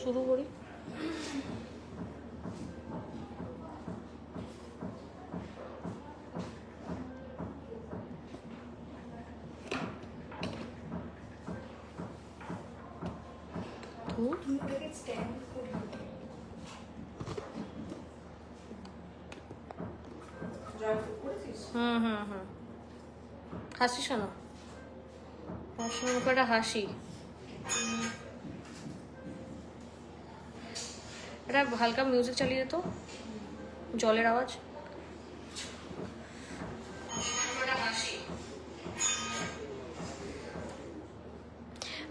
শুরু করি। হাসিস না, হাসির মুখে একটা হাসি। এটা হালকা মিউজিক চালিয়ে দিত, জলের আওয়াজ।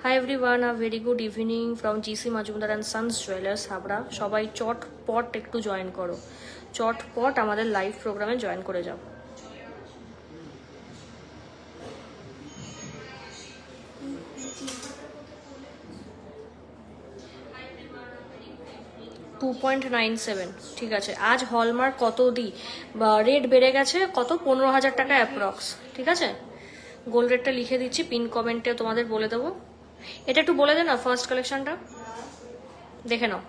Hi everyone, a very good evening from GC Majumdar and Sons Jewelers Habra. সবাই চটপট একটু জয়েন করো, চটপট আমাদের লাইভ প্রোগ্রামে জয়েন করে যাও। $2.97, ঠিক আছে। আজ হলমার্ক কত দিই বা রেট বেড়ে গেছে, কত 15,000 টাকা অ্যাপ্রক্স, ঠিক আছে। গোল্ড রেটটা লিখে দিচ্ছি, পিন কমেন্টে তোমাদের বলে দেবো। এটা একটু বলে দে না, ফার্স্ট কালেকশনটা দেখে নাও,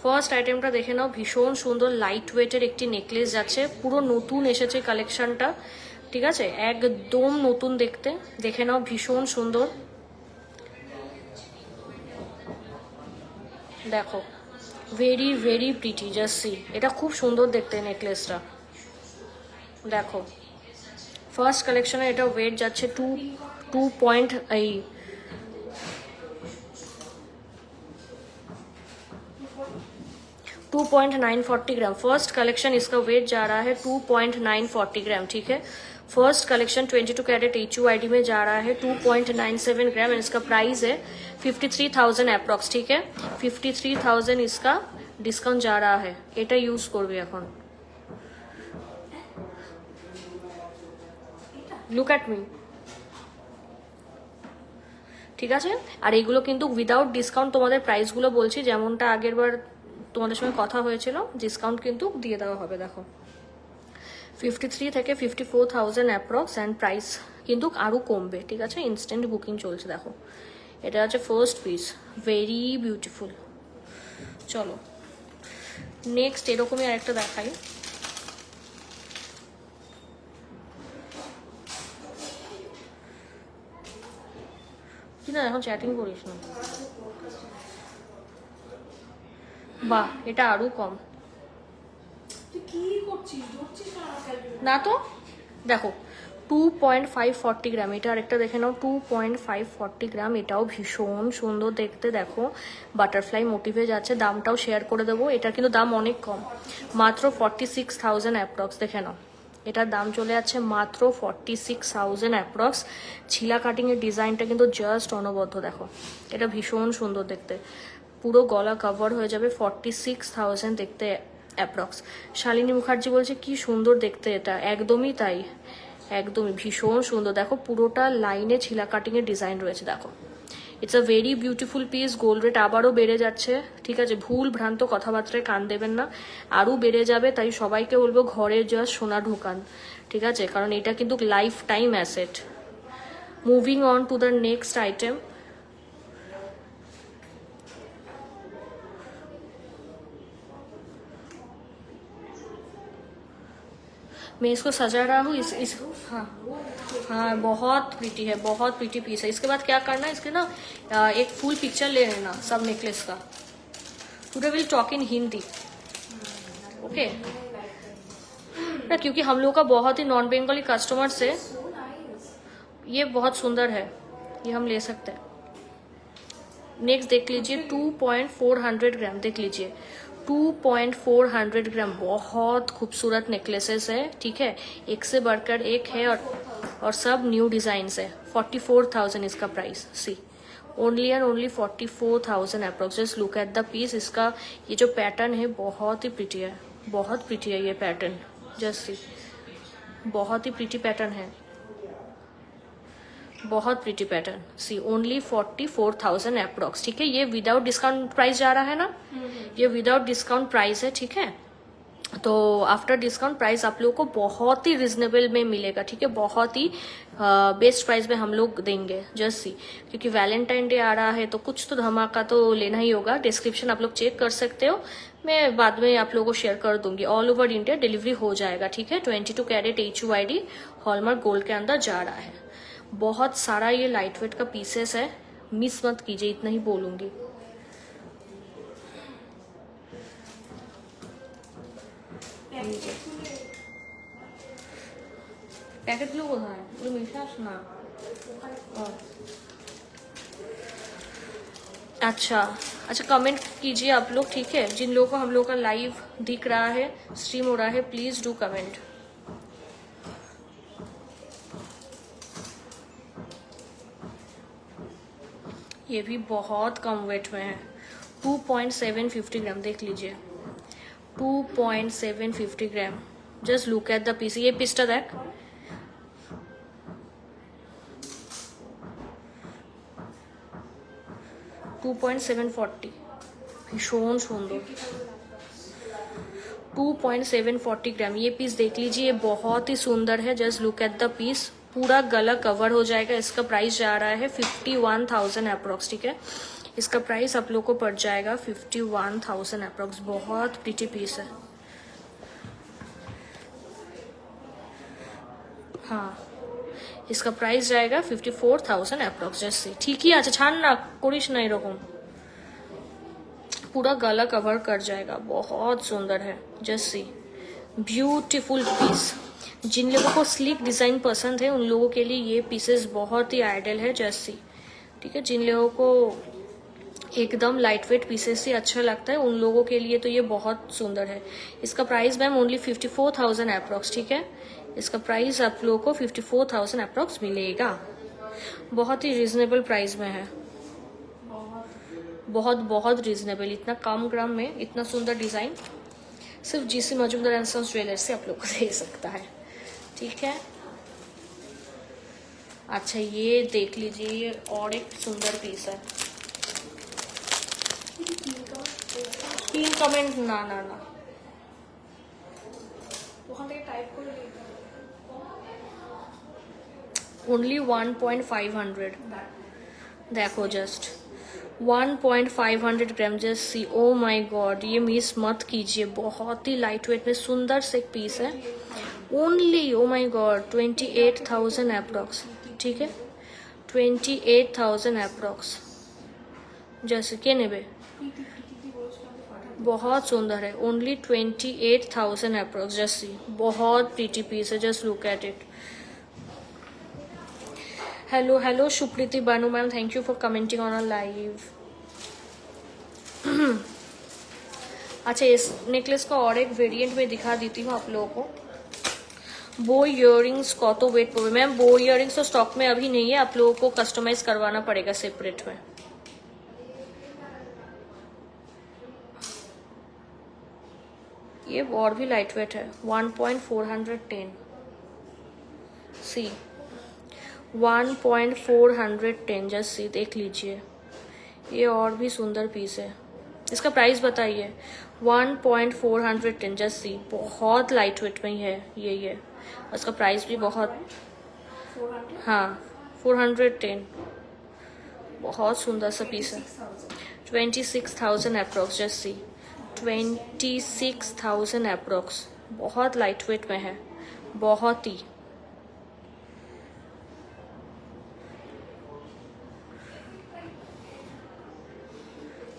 ফার্স্ট আইটেমটা দেখে নাও। ভীষণ সুন্দর লাইট ওয়েটের একটি নেকলেস যাচ্ছে, পুরো নতুন এসেছে কালেকশনটা, ঠিক আছে, একদম নতুন দেখতে। দেখে নাও, ভীষণ সুন্দর, দেখো, very very pretty, just see. এটা খুব সুন্দর দেখতে নেকলেসটা, দেখো। ফার্স্ট কালেকশনে এটা ওয়েট যাচ্ছে 2.940 ग्राम। फर्स्ट कलेक्शन इसका वेट जा रहा है 2.940 ग्राम, ठीक है। फर्स्ट कलेक्शन 22 कैरेट HUID में जा रहा है 2.97 ग्राम एंड इसका प्राइस है 53,000 अप्रॉक्स, ठीक है। 53,000 इसका डिस्काउंट जा रहा है। এটা ইউজ করবে এখন, লুক অ্যাট মি, ঠিক আছে। আর এগুলো কিন্তু উইদাউট ডিসকাউন্ট তোমাদের প্রাইসগুলো বলছি, যেমনটা আগের বার তোমাদের সঙ্গে কথা হয়েছিল, ডিসকাউন্ট কিন্তু দিয়ে দেওয়া হবে। দেখো 53 থেকে 54,000 অ্যাপ্রক্স অ্যান্ড প্রাইস কিন্তু আরও কমবে, ঠিক আছে। ইনস্ট্যান্ট বুকিং চলছে, দেখো। এটা হচ্ছে ফার্স্ট পিস, ভেরি বিউটিফুল। চলো নেক্সট এরকমই আরেকটা দেখাই। কি না, এখন চ্যাটিং করিস না, বাহ, এটা আরও কম না তো। দেখো 2.540 গ্রাম, এটা আরেকটা দেখে নাও, 2.540 গ্রাম। এটাও ভীষণ সুন্দর দেখতে, দেখো বাটারফ্লাই মোটিভে যাচ্ছে। দামটাও শেয়ার করে দেবো, এটার কিন্তু দাম অনেক কম, মাত্র 46,000 অ্যাপ্রক্স। দেখে নাও, এটার দাম চলে যাচ্ছে মাত্র 46,000 অ্যাপ্রক্স। ছিলা কাটিংয়ের ডিজাইনটা কিন্তু জাস্ট অনবদ্য, দেখো এটা ভীষণ সুন্দর দেখতে, পুরো গলা কভার হয়ে যাবে। 46,000 দেখতে অ্যাপ্রক্স। শালিনী মুখার্জি বলছে কি সুন্দর দেখতে, এটা একদমই তাই, একদমই ভীষণ সুন্দর। দেখো পুরোটা লাইনে ছিলা কাটিংয়ের ডিজাইন রয়েছে, দেখো। It's a very beautiful piece. Gold rate আবারও বেড়ে যাচ্ছে, ঠিক আছে। ভুল ভ্রান্ত কথাবার্তায় কান দেবেন না, আরও বেড়ে যাবে। তাই সবাইকে বলবো ঘরে জাস্ট সোনা ঢোকান, ঠিক আছে, কারণ এটা কিন্তু life time asset. Moving on to the next item. मैं इसको सजा रहा हूँ, इस हाँ हाँ, बहुत प्रीटी है, बहुत प्रीटी पीस है। इसके बाद क्या करना है, इसके ना एक फुल पिक्चर ले लेना सब नेकलेस का। Today will talk in Hindi, okay ना, क्योंकि हम लोग का बहुत ही नॉन बेंगली कस्टमर से ये बहुत सुंदर है, ये हम ले सकते हैं। नेक्स्ट देख लीजिए 2.400 ग्राम, देख लीजिए 2.400 ग्राम, बहुत खूबसूरत नेकलेसेस है, ठीक है। एक से बढ़कर एक है और सब न्यू डिजाइन्स है। 44,000 इसका price, see only and only 44,000 approx. Just look at the piece. इसका ये जो पैटर्न है बहुत ही प्रिटी है, बहुत प्रिटी है ये पैटर्न, जस्ट सी, बहुत ही प्रिटी पैटर्न है, बहुत प्रिटी पैटर्न। सी ओनली 44,000 अप्रोक्स, ठीक है। ये विदाउट डिस्काउंट प्राइस जा रहा है ना, ये विदाउट डिस्काउंट प्राइस है, ठीक है। तो आफ्टर डिस्काउंट प्राइस आप लोगों को बहुत ही रिजनेबल में मिलेगा, ठीक है, बहुत ही बेस्ट प्राइस में हम लोग देंगे जस्ट सी, क्योंकि वैलेंटाइन डे आ रहा है तो कुछ तो धमाका तो लेना ही होगा। डिस्क्रिप्शन आप लोग चेक कर सकते हो, मैं बाद में आप लोगों को शेयर कर दूंगी। ऑल ओवर इंडिया डिलीवरी हो जाएगा, ठीक है। 22 कैरेट HUID हॉलमार्क गोल्ड के अंदर जा रहा है। बहुत सारा ये लाइट वेट का पीसेस है, मिस मत कीजिए, इतना ही बोलूंगी। প্যাকেটগুলো কোথায়? ওগুলো মিশাস না। अच्छा अच्छा, कमेंट कीजिए आप लोग, ठीक है। जिन लोगों को हम लोग का लाइव दिख रहा है, स्ट्रीम हो रहा है, प्लीज डू कमेंट। ये भी बहुत कम वेट में है, 2.750 ग्राम, देख लीजिए 2.750 gram. Just look at the piece. ये पीसটা দেখ, 2.740, भीषण सुंदर 2.740 ग्राम। ये पीस देख लीजिए, ये बहुत ही सुंदर है। Just look at the piece, पूरा गला कवर हो जाएगा। इसका प्राइस जा रहा है 51,000 अप्रोक्स, ठीक है। इसका प्राइस आप लोग को पड़ जाएगा 51,000 अप्रोक्स। बहुत प्रीटी पीस है। हाँ, इसका प्राइस जाएगा 54,000 अप्रोक्स। जैसे ठीक ही আছে, ছাড় না করিস না এরকম, पूरा गला कवर कर जाएगा। बहुत सुंदर है, जस्ट सी ब्यूटीफुल पीस। जिन लोगों को स्लीक डिजाइन पसंद है उन लोगों के लिए ये पीसेस बहुत ही आइडियल है, जस्ट सी, ठीक है। जिन लोगों को एकदम लाइट वेट पीसेस ही अच्छा लगता है उन लोगों के लिए तो ये बहुत सुंदर है। इसका प्राइस मैम ओनली 54,000 अप्रोक्स, ठीक है। इसका प्राइस आप लोगों को 54,000 अप्रोक्स मिलेगा। बहुत ही रिजनेबल प्राइस में है, बहुत बहुत रिजनेबल। इतना कम ग्राम में इतना सुंदर डिजाइन सिर्फ GC Majumdar and sons jewellers से आप लोग को दे सकता है, ठीक है। अच्छा, ये देख लीजिए, ये और एक सुंदर पीस है। 3 कमेंट ना ना ना, ओनली 1.500 देखो, just 1.500 gram. Just see, oh my God, ये मिस मत कीजिए। बहुत ही लाइट वेट में सुंदर से एक पीस है। Only, oh my God, 28,000 approx, ठीक है। 28,000 अप्रोक्स। जैसे के नेबे, बहुत सुंदर है। Only 28,000 approx. जस्ट सी, बहुत प्रीटी पीस है। Just look at it. Hello hello Supriti Banu ma'am, thank you for commenting on a live. अच्छा, इस नेकलेस का और एक वेरिएंट में दिखा देती हूँ आप लोगों को। बो इयरिंग्स कत वेट पड़े मैम? बो इयरिंग्स तो स्टॉक में अभी नहीं है, आप लोगों को कस्टमाइज करवाना पड़ेगा सेपरेट में। ये और भी लाइट वेट है, 1.410 सी, 1.410 जस्ट सी, देख लीजिए। ये और भी सुंदर पीस है। इसका प्राइस बताइए। 1.410 जस्ट सी, बहुत लाइट वेट में ही है ये। उसका प्राइस भी बहुत, हाँ 410, बहुत सुंदर सा पीस है। 26,000 अप्रोक्स। जस्ट सी, 26,000 अप्रोक्स। बहुत लाइट वेट में है, बहुत ही।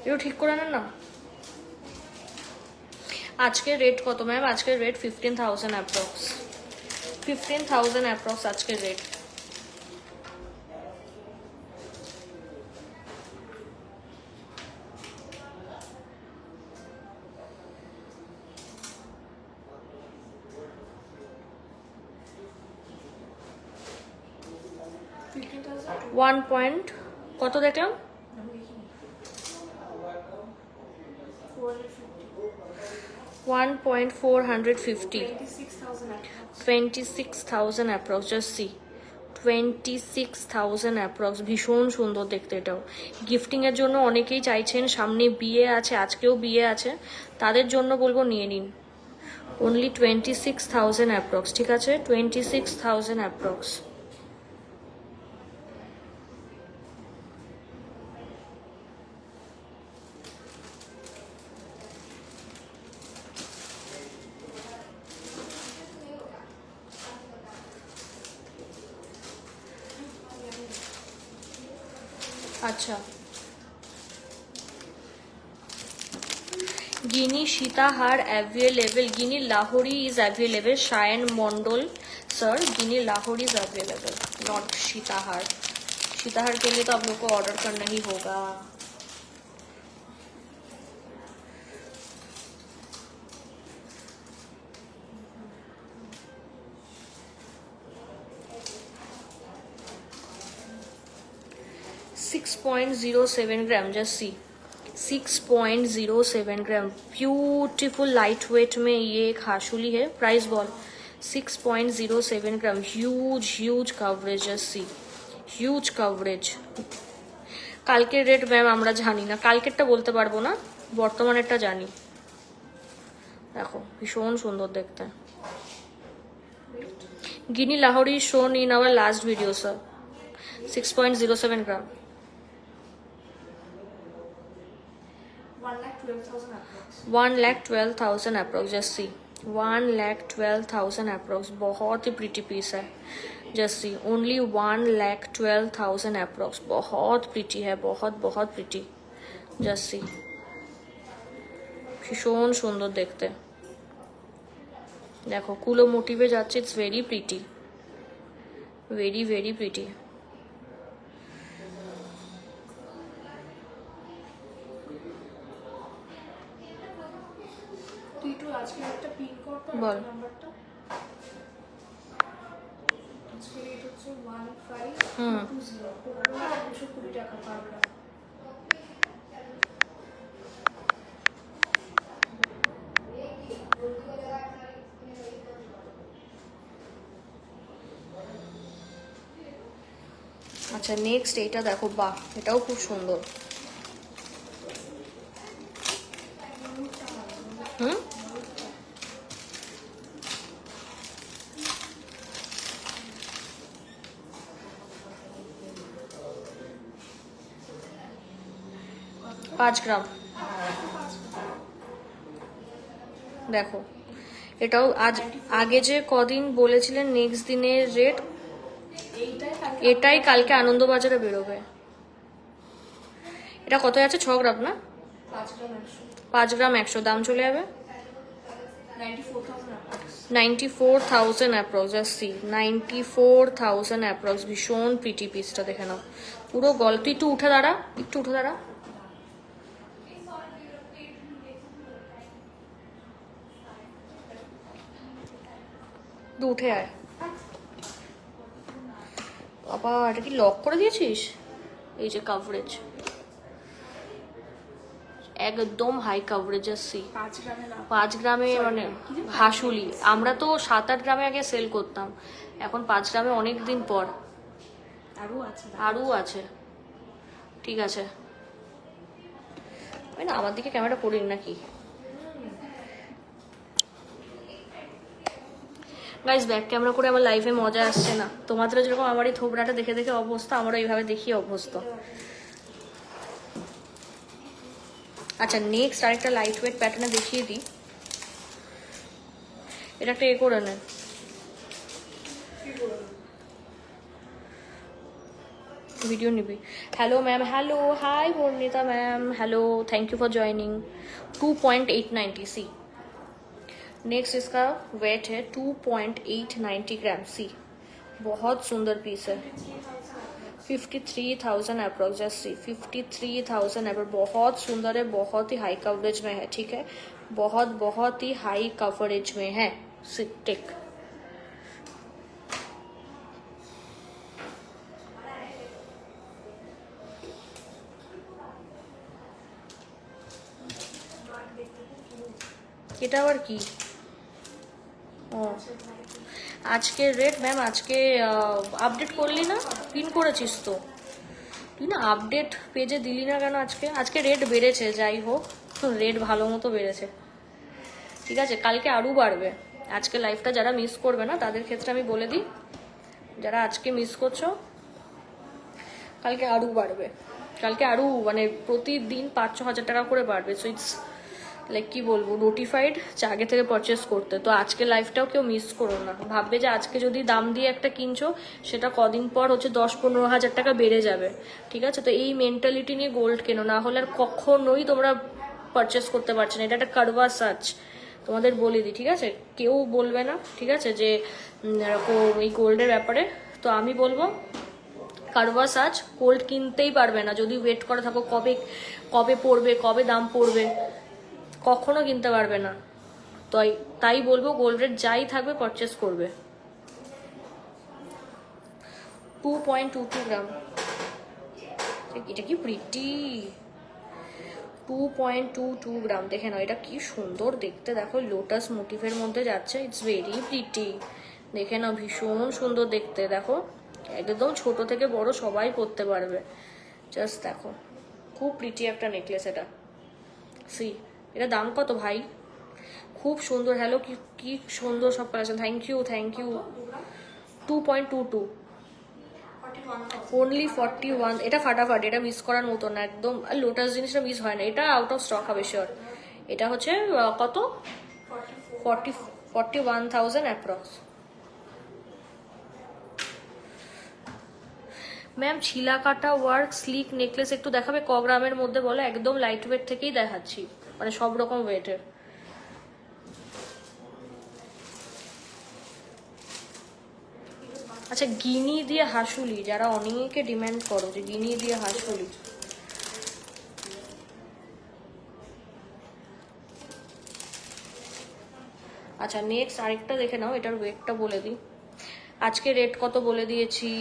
ये ठीक করে নেন না। আজকের রেট কত ম্যাম? আজকের রেট 15,000 অ্যাপ্রক্স, 15,000 অ্যাপ্রক্স আজকের রেট। ওয়ান পয়েন্ট কত দেখলাম? 1.450, 26,000 অ্যাপ্রক্স। Just see, 26,000 approx. ভীষণ সুন্দর দেখতে এটাও। গিফটিং এর জন্য অনেকেই চাইছেন, সামনে বিয়ে আছে, আজকেও বিয়ে আছে, তাদের জন্য বলবো নিয়ে নিন। অনলি 26,000 অ্যাপ্রক্স, ঠিক আছে? 26,000 অ্যাপ্রক্স। আচ্ছা, Guinea Sitahar available. Guinea Lahori is available. Shayan Mondol, sir. Guinea Lahori is available, not Sitahar. Sitahar के लिए तो आप लोग को ऑर्डर करना ही होगा। Six 6.07 gram, just see 6.07 gram, beautiful light weight में ये एक हाशुली है। प्राइस बॉल 6.07 gram, huge coverage, just see huge coverage. কালকের রেট ম্যাম আমরা জানি না, কালকেরটা বলতে পারবো না, বর্তমানেরটা জানি। দেখো ভীষণ সুন্দর দেখতে। Guinea Lahori shown in our last video sir. 6.07 gram, 1,12,000 approx, just see 1,12,000 approx. बहुत ही प्रीटी पीस है, जस्ट सी ओनली 1,12,000 अप्रोक्स। बहुत प्रीटी है, बहुत बहुत प्रीटी, जस्ट सी ভীষণ সুন্দর দেখতে। দেখো কুলো মোটিভে যাচ্ছে, it's very pretty, very very pretty. বল। আচ্ছা নেক্সট এইটা দেখো, বাহ এটাও খুব সুন্দর। হুম 5 গ্রাম। দেখো এটাও আজ আগে যে কদিন বলেছিলেন নেক্সট দিনের রেট, এটাই কালকে আনন্দবাজারে বেরোবে। এটা কত আছে? 6 গ্রাম না? 5 গ্রাম 100, দাম চলে যাবে 94,000 অ্যাপ্রক্স, জাস্ট সি 94,000 অ্যাপ্রক্স। ভীষণ প্রিটি পিসটা দেখে নাও, পুরো গল্প। একটু উঠে দাঁড়া, একটু উঠে দাঁড়া। উঠে আয় বাবা, এটা কি লক করে দিয়েছিস? এই যে কাভারেজ একদম হাই কাভারেজ, সি 5 গ্রামে মানে হাসুলি। আমরা তো 7-8 গ্রামে আগে সেল করতাম, এখন 5 গ্রামে অনেক দিন পর। আরও আছে, ঠিক আছে। না আমার দিকে ক্যামেরা করিন নাকি গাইজ? ব্যাক ক্যামেরা করে আমার লাইফে মজা আসছে না। তোমাদের যেরকম আমার এই থোবড়াটা দেখে দেখে অবস্থা, আমারও এইভাবে দেখিয়ে অবস্থা। আচ্ছা নেক্সট আরেকটা লাইট ওয়েট প্যাটার্নে দেখিয়ে দিই। এটা একটা এ করে নেন, ভিডিও নিবি। Hello ma'am, hello, hi Barnita ma'am, hello, thank you for joining. 2.890 सी। नेक्स्ट इसका वेट है 2.890 ग्राम, सी बहुत सुंदर पीस है। 53,000 अप्रोक्स, सी 53,000 अप्रोक्स। बहुत सुंदर है, बहुत ही हाई कवरेज में है, ठीक है, बहुत बहुत ही हाई कवरेज में है। टिक এটা আবার কি? ও আজকের রেট ম্যাম, আজকে আপডেট করলি না? পিন করেছিস তো তুই না, আপডেট পেজে দিলি না কেন? আজকে রেট বেড়েছে, যাই হোক রেট ভালো মতো বেড়েছে। ঠিক আছে, কালকে আরও বাড়বে। আজকে লাইফটা যারা মিস করবে না তাদের ক্ষেত্রে আমি বলে দিই, যারা আজকে মিস করছো কালকে আরও বাড়বে, কালকে আরও মানে প্রতিদিন 5-6 হাজার টাকা করে বাড়বে। সো ইটস লাইক কি বলবো, নোটিফাইড যে আগে থেকে পারচেস করতে। তো আজকে লাইফটাও কেউ মিস করো না। ভাববে যে আজকে যদি দাম দিয়ে একটা কিনছো সেটা কদিন পর হচ্ছে 10-15 হাজার টাকা বেড়ে যাবে, ঠিক আছে? তো এই মেন্টালিটি নিয়ে গোল্ড কেনো, না হলে আর কখনোই তোমরা পারচেস করতে পারছো না। এটা একটা কারবা সাচ, তোমাদের বলে দিই, ঠিক আছে? কেউ বলবে না, ঠিক আছে, যে এই গোল্ডের ব্যাপারে। তো আমি বলবো কারবা সাচ, গোল্ড কিনতেই পারবে না যদি ওয়েট করে থাকো কবে কবে পড়বে, কবে দাম পড়বে, কখনো কিনতে পারবে না। তাই বলবো গোল্ড রেট যাই থাকবে পারচেস করবে। 2.22 গ্রাম, এটা কি প্রিটি। 2.22 গ্রাম দেখে নাও, এটা কি সুন্দর দেখতে, দেখো লোটাস মোটিভের মধ্যে যাচ্ছে। ইটস ভেরি প্রিটি, দেখে নাও, ভীষণ সুন্দর দেখতে। দেখো একদম ছোট থেকে বড় সবাই পরতে পারবে। জাস্ট দেখো, খুব প্রিটি একটা নেকলেস এটা। সি, এটা দাম কত ভাই? খুব সুন্দর। হ্যালো, কি সুন্দর সব কালেকশন। Thank you. 2.22 অনলি 41। এটা ফাটাফাটি, এটা মিস করার মতো না একদম। আর লোটাস জিনিসটা মিস হয় না, এটা আউট অফ স্টক হবে শিওর। এটা হচ্ছে কত, 41,000 অ্যাপ্রক্স। ম্যাম ছিলা কাটা ওয়ার্ক স্লিক নেকলেস একটু দেখাবে? ক গ্রামের মধ্যে বলো? একদম লাইট ওয়েট থেকেই দেখাচ্ছি, মানে সব রকম ওয়েটের। আচ্ছা, গিনি দিয়ে হাসুলি, যারা অনেকে ডিমান্ড করো যে গিনি দিয়ে হাসুলি, আচ্ছা নেক্সট আরেকটা দেখে নাও। এটার ওয়েটটা বলে দিই, আজকে রেট কত বলে দিয়েছি।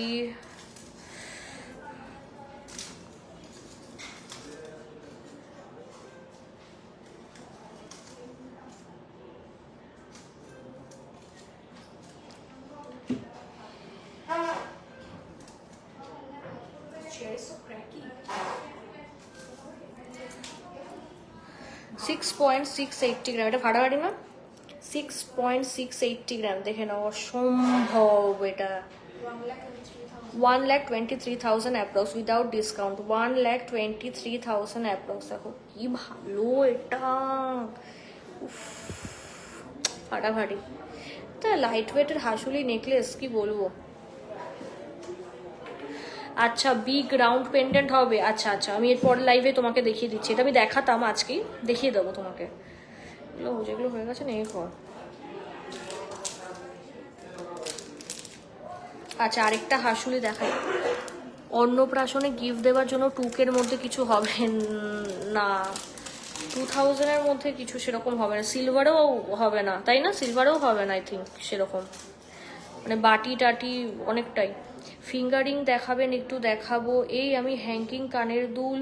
সিক্স 6.680 গ্রাম, এটা ফাটাফাটি না? 6.680 গ্রাম দেখে নাও, অসম্ভব এটা। 1,23,000 অ্যাপ্রক্স উইদাউট ডিসকাউন্ট। 1,23,000 অ্যাপ্রক্স। দেখো কি ভালো এটা, ফাটাফাটি। তা লাইট ওয়েটের হাসুলি নেকলেস কি বলবো। আচ্ছা বিগ রাউন্ড পেন্ডেন্ট হবে। আচ্ছা আমি এরপর লাইভে তোমাকে দেখিয়ে দিচ্ছি। এটা আমি দেখাতাম, আজকেই দেখিয়ে দেবো তোমাকে। যেগুলো হয়ে গেছে নেই কর। আচ্ছা আরেকটা হাসুলি দেখাই। অন্নপ্রাশনে গিফট দেওয়ার জন্য টুকের মধ্যে কিছু হবে না, 2000-এর মধ্যে কিছু সেরকম হবে না। সিলভারেও হবে না, তাই না? সিলভারেও হবে না আই থিঙ্ক সেরকম, মানে বাটি টাটি অনেকটাই। ফিঙ্গারিং দেখাবেন? একটু দেখাবো। এই আমি হ্যাঙ্গিং কানের দুল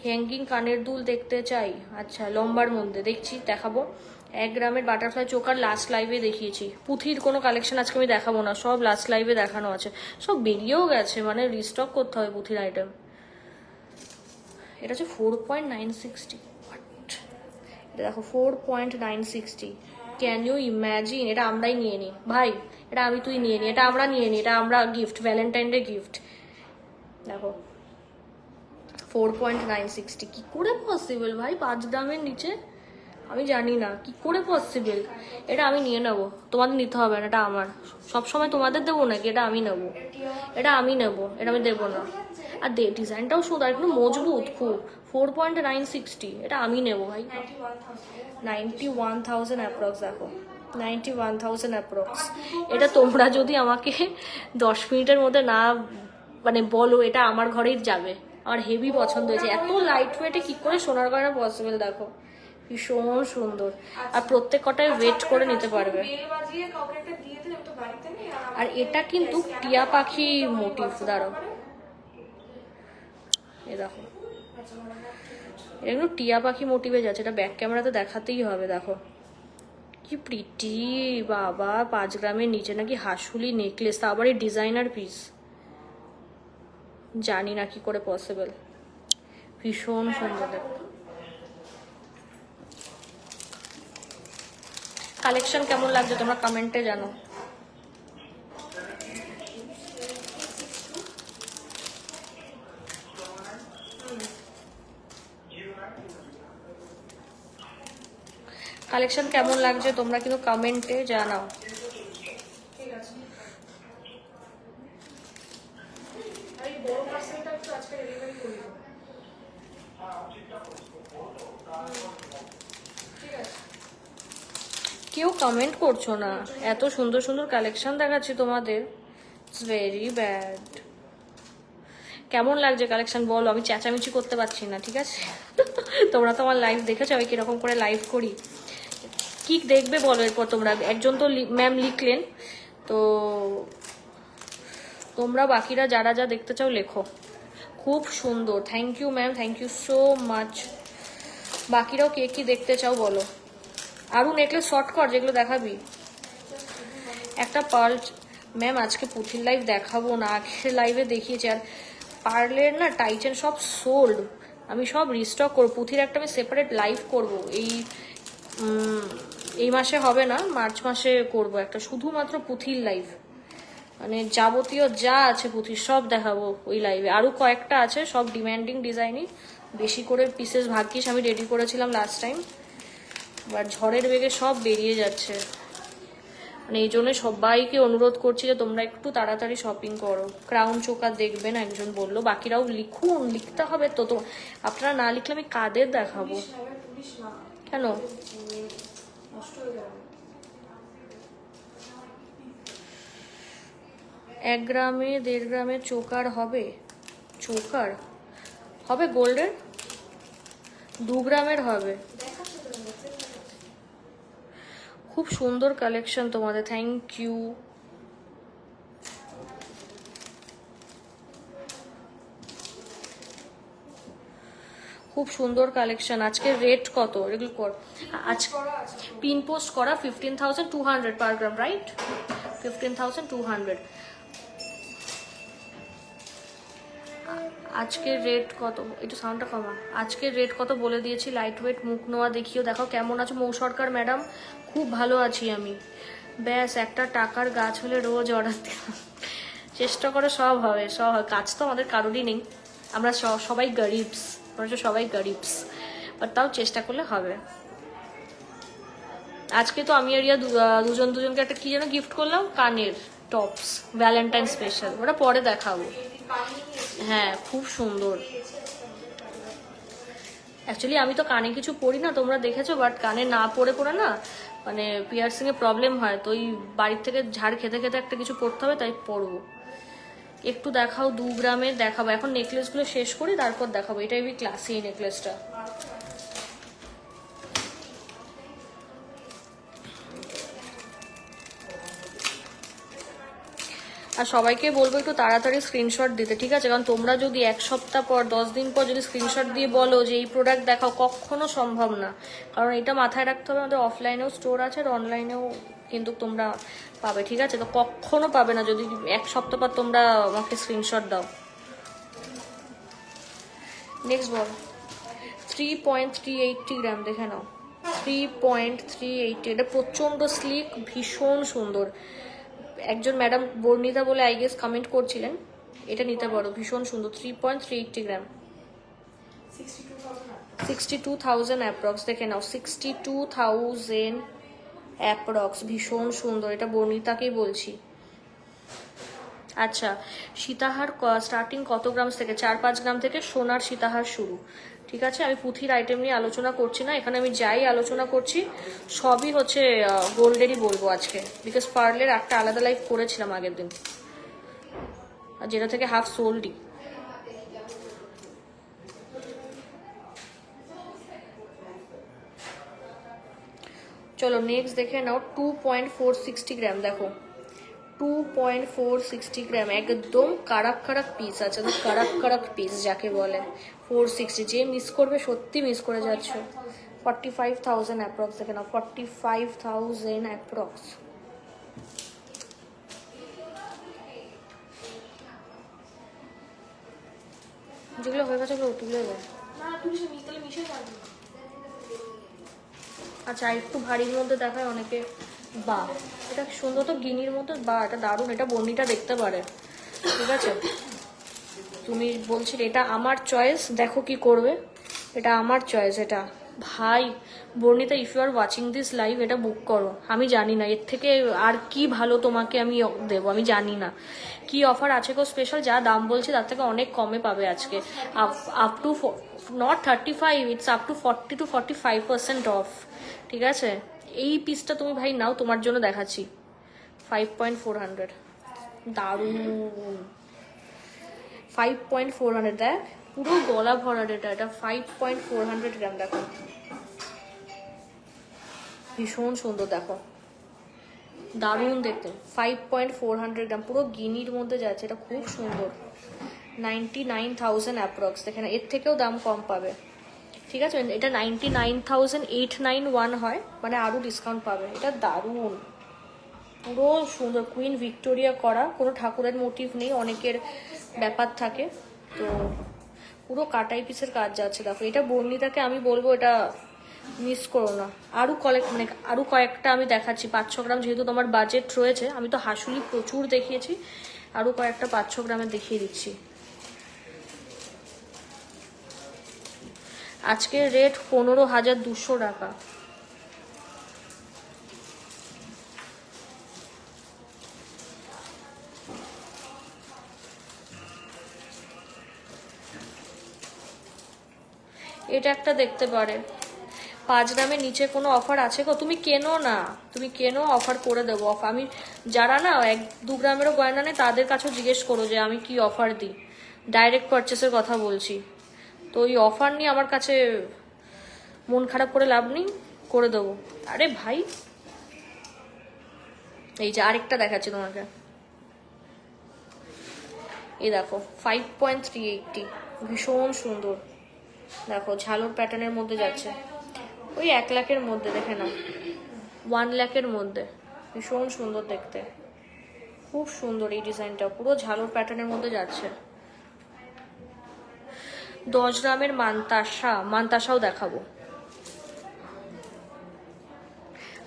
হ্যাঙ্গিং কানের দুল দেখতে চাই। আচ্ছা লম্বার মধ্যে দেখছি, দেখাবো। 1 গ্রামের বাটারফ্লাই চোকার লাস্ট লাইভে দেখিয়েছি। পুঁথির কোনো কালেকশন আজকে আমি দেখাবো না, সব লাস্ট লাইভে দেখানো আছে। সব বেরিয়েও গেছে, মানে রিস্টক করতে হবে পুঁথির আইটেম। এটা হচ্ছে 4.960। এটা দেখো 4.960। Can you imagine? এটা আমরাই নিয়ে নিই ভাই, এটা আমি তুই নিয়ে নিই, এটা আমরা নিয়ে নিই, এটা আমরা গিফট, ভ্যালেন্টাইন ডে গিফট। দেখো 4.960 কি করে পসিবল ভাই? 5 গ্রামের নিচে আমি জানি না কি করে পসিবল। এটা আমি নিয়ে নেবো, তোমাদের নিতে হবে না, এটা আমার। সবসময় তোমাদের দেবো নাকি? এটা আমি নেবো, এটা আমি নেবো, এটা আমি দেবো না। আর ডিজাইনটাও সুন্দর, একটু মজবুত খুব। 4.960, এটা আমি নেবো ভাই। 91,000 অ্যাপ্রক্স। দেখো 91,000 অ্যাপ্রক্স। এটা তোমরা যদি আমাকে 10 মিনিটের মধ্যে না মানে বলো, এটা আমার ঘরেই যাবে। আমার হেভি পছন্দ হয়েছে। এত লাইট ওয়েটে কি করে সোনার গয়না পসিবল, দেখো ভীষণ সুন্দর। আর প্রত্যেক কটায় ওয়েট করে নিতে পারবে। আর এটা কিন্তু টিয়া পাখি মোটিভ, দাঁড়াও এ দেখো, এগুলো টিয়া পাখি মোটিভে যাচ্ছে। এটা ব্যাক ক্যামেরাতে দেখাতেই হবে। দেখো কি প্রিটি বাবা। 5 গ্রামের নিচে নাকি হাসুলি নেকলেস, তা আবার এই ডিজাইনার পিস, জানি না কি করে পসিবল। ভীষণ সুন্দর দেখো। কালেকশন কেমন লাগছে তোমরা কমেন্টে জানো। কালেকশন কেমন লাগছে তোমরা কিন্তু কমেন্টে জানাও। কেউ কমেন্ট করছো না, এত সুন্দর সুন্দর কালেকশন দেখাচ্ছি তোমাদের, ইটস ভেরি ব্যাড। কেমন লাগছে কালেকশন বলো, আমি চেঁচামেচি করতে পারছি না, ঠিক আছে? তোমরা তো আমার লাইভ দেখেছো আমি কিরকম করে লাইভ করি, কি দেখবে বলো এরপর তোমরা। একজন তো ম্যাম লিখলেন, তো তোমরা বাকিরা যারা যা দেখতে চাও লেখো। খুব সুন্দর, thank you ma'am, thank you so much. বাকিরাও কে কি দেখতে চাও বলো। আরও নেকলেস শর্ট কর যেগুলো দেখাবি। একটা পার্ল ম্যাম আজকে পুঁথির লাইভ দেখাবো না, আগের লাইভে দেখিয়েছি। আর পার্লের না টাইটেন সব সোল্ড, আমি সব রিস্টক করবো। পুঁথির একটা আমি সেপারেট লাইভ করব, এই মাসে হবে না, মার্চ মাসে করব একটা শুধুমাত্র পুঁথির লাইভ, মানে যাবতীয় যা আছে পুঁথির সব দেখাবো ওই লাইভে। আরও কয়েকটা আছে, সব ডিম্যান্ডিং ডিজাইনই, বেশি করে পিসেস ভাগ্যিস আমি রেডি করেছিলাম লাস্ট টাইম, বাট ঝড়ের বেগে সব বেরিয়ে যাচ্ছে। মানে এই জন্য সবাইকে অনুরোধ করছি যে তোমরা একটু তাড়াতাড়ি শপিং করো। ক্রাউন চোকার দেখবেন একজন বললো, বাকিরাও লিখুন, লিখতে হবে তো। তো আপনারা না লিখলে আমি কাদের দেখাবো? কেন? 1 গ্রামে 1.5 গ্রামের চোকার হবে? চোকার হবে গোল্ডের, 2 গ্রামের হবে। খুব সুন্দর কালেকশন তোমাদের, থ্যাংক ইউ। খুব সুন্দর কালেকশন। আজকে রেট কত এগুলো কর? আজ পিন পোস্ট করা 15,200 পার গ্রাম, রাইট? 15,200। আজকের রেট কত? একটু সাউন্ডটা কমা। আজকের রেট কত বলে দিয়েছি। লাইট ওয়েট মুখ নোয়া দেখিও, দেখো কেমন আছো মৌ সরকার ম্যাডাম? খুব ভালো আছি আমি। ব্যাস একটা টাকার গাছ হলে রোজ অর্ডার দিলাম। চেষ্টা করে সব হবে, সব হবে। কাজ তো আমাদের কারোরই নেই, আমরা সবাই গরিবস, আমরা সবাই গরিবস, বাট তাও চেষ্টা করলে হবে। আজকে তো আমি আর রিয়া দুজনকে একটা কি যেন গিফট করলাম, কানের টপস, ভ্যালেন্টাইন স্পেশাল, ওটা পরে দেখাবো। হ্যাঁ খুব সুন্দর। অ্যাকচুয়ালি আমি তো কানে কিছু পরি না, তোমরা দেখেছো, বাট কানে না পরে না মানে পিয়ার্সিং এ প্রবলেম হয়, তো ওই বাড়ির থেকে ঝাড় খেতে খেতে একটা কিছু পরতে হবে, তাই পরবো। একটু দেখাও 2 গ্রামের দেখাবো, এখন নেকলেসগুলো শেষ করি তারপর দেখাবো। এটাই ক্লাসি এই নেকলেসটা। আর সবাইকে বলবো একটু তাড়াতাড়ি স্ক্রিনশট দিতে, ঠিক আছে? কারণ তোমরা যদি 1 সপ্তাহ পর 10 দিন পর যদি স্ক্রিনশট দিয়ে বলো যে এই প্রোডাক্ট দেখাও, কখনো সম্ভব না। কারণ এটা মাথায় রাখতে হবে, আমাদের অফলাইনেও স্টোর আছে আর অনলাইনেও কিন্তু তোমরা পাবে, ঠিক আছে? তো কখনো পাবে না যদি 1 সপ্তাহ পর তোমরা আমাকে স্ক্রিনশট দাও। নেক্সট বল। 3.380 গ্রাম, দেখে নাও। 3.380, এটা প্রচন্ড স্লিক, ভীষণ সুন্দর। একজন ম্যাডাম বর্ণিতা বলে আই গেস কমেন্ট করছিলেন, এটা নিতে পারো, ভীষণ সুন্দর। 3.380 গ্রাম, 62,000 অ্যাপ্রক্স, দেখে নাও 62,000 অ্যাপ্রক্স, ভীষণ সুন্দর। এটা বর্ণিতাকেই বলছি। আচ্ছা, সীতাহার স্টার্টিং কত গ্রাম থেকে? 4-5 গ্রাম থেকে সোনার সীতাহার শুরু, ঠিক আছে? আমি পুঁথির আইটেম নিয়ে আলোচনা করছি না এখানে, আমি যাই আলোচনা করছি সবই হচ্ছে গোল্ডেরই বলবো আজকে, বিকজ পার্লের একটা আলাদা লাইফ করেছিলাম আগের দিন, আর যেটা থেকে হাফ সোল্ডই। চলো নেক্সট দেখে নাও। 2.460 গ্রাম, দেখো 2.460 গ্রাম, একদম কারাক কারাক পিস আছে, কারাক কারাক পিস যাকে বলে। 460, যে মিস করবে সত্যি মিস করে যাচ্ছ। 45,000 অ্যাপ্রক্স, দেখে নাও 45,000 অ্যাপ্রক্স। যেগুলো হয়ে গেছে ওগুলো তুলে দেয়। আচ্ছা একটু ভারীর মধ্যে দেখায় অনেকে। বা এটা সুন্দর তো, গিনির মতো। বা এটা দারুণ, এটা বর্ণিটা দেখতে পারে। ঠিক আছে, তুমি বলছিলে এটা আমার চয়েস, দেখো কি করবে। এটা আমার চয়েস এটা। ভাই Barnita, if you are watching this live, এটা বুক করো। আমি জানি না এর থেকে আর কি ভালো তোমাকে আমি দেবো, আমি জানি না কি অফার আছে গো স্পেশাল। যা দাম বলছি তার থেকে অনেক কমে পাবে আজকে। Up to not 35, it's up to 40 to 45% of. ঠিক আছে, এই পিসটা তুমি ভাই নাও, তোমার জন্য দেখাচ্ছি। 5.400, দারুণ। 5.400, দেখ পুরো গলা ভরা এটা। এটা 5.400 গ্রাম, দেখো ভীষণ সুন্দর, দেখো দারুণ দেখতে। 5.400 গ্রাম, পুরো গিনির মধ্যে যাচ্ছে। এটা খুব সুন্দর। 99,000 অ্যাপ্রক্স। দেখেন এর থেকেও দাম কম পাবে। ঠিক আছে, এটা 99,891 হয়, মানে আরও ডিসকাউন্ট পাবে। এটা দারুণ, পুরো সুন্দর। কুইন ভিক্টোরিয়া করা, কোনো ঠাকুরের মোটিভ নেই, অনেকের ব্যাপার থাকে তো। পুরো কাটাই পিসের কাজ যাচ্ছে। দেখো এটা বর্ণিতাকে আমি বলবো এটা মিস করো না। মানে আরও কয়েকটা আমি দেখাচ্ছি। 5-6 গ্রাম যেহেতু তোমার বাজেট রয়েছে, আমি তো হাসুলি প্রচুর দেখিয়েছি, আরও কয়েকটা 5-6 গ্রামে দেখিয়ে দিচ্ছি। আজকের রেট 15,200 টাকা। এটা একটা দেখতে পারে। 5 গ্রামের নিচে কোনো অফার আছে গো? তুমি কেনো না, তুমি কেনো, অফার করে দেবো। অফার আমি, যারা না 1-2 গ্রামেরও গয়না নেই তাদের কাছেও জিজ্ঞেস করো যে আমি কি অফার দিই। ডাইরেক্ট পারচেসের কথা বলছি তো। ওই অফার নিয়ে আমার কাছে মন খারাপ করে লাভ নেই, করে দেবো। আরে ভাই, এই যে আরেকটা দেখাচ্ছি তোমাকে। এই দেখো 5.380, ভীষণ সুন্দর। দেখো ঝালর প্যাটার্নের মধ্যে যাচ্ছে। ওই 1 লাখের মধ্যে, দেখে নাও 1 লাখের মধ্যে। ভীষণ সুন্দর দেখতে, খুব সুন্দর এই ডিজাইনটা, পুরো ঝালর প্যাটার্নের মধ্যে যাচ্ছে। 10 গ্রামের মানতাসাও দেখাবো।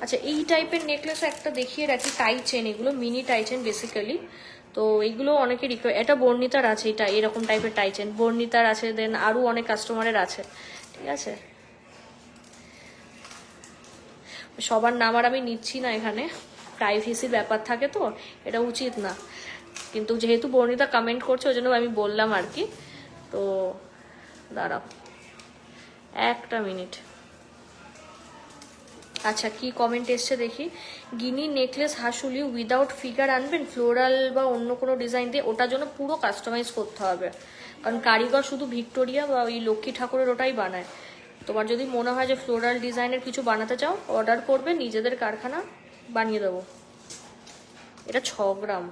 আচ্ছা এই টাইপের নেকলেস একটা দেখিয়ে রাখি, টাই চেন, এগুলো মিনি টাই চেন বেসিক্যালি। তো এইগুলো অনেকে এটা বর্ণিতার আছে, এটা এরকম টাইপের টাই চেন বর্ণিতার আছে, দেন আরও অনেক কাস্টমারের আছে। ঠিক আছে, সবার নাম আর আমি নিচ্ছি না এখানে, প্রাইভেসির ব্যাপার থাকে তো, এটা উচিত না। কিন্তু যেহেতু বর্ণিতা কমেন্ট করছে ওই জন্য আমি বললাম আর কি। তো দাঁড়াও একটা মিনিট। আচ্ছা কি কমেন্ট এসছে দেখি। গিনি নেকলেস হাসুলি উইদাউট ফিগার আনবেন, ফ্লোরাল বা অন্য কোনো ডিজাইন দিয়ে। ওটার জন্য পুরো কাস্টমাইজ করতে হবে, কারণ কারিগর শুধু ভিক্টোরিয়া বা ওই লক্ষ্মী ঠাকুরের ওটাই বানায়। তোমার যদি মনে হয় যে ফ্লোরাল ডিজাইনের কিছু বানাতে চাও, অর্ডার করবে, নিজেদের কারখানা বানিয়ে দেবো। এটা 6 গ্রাম,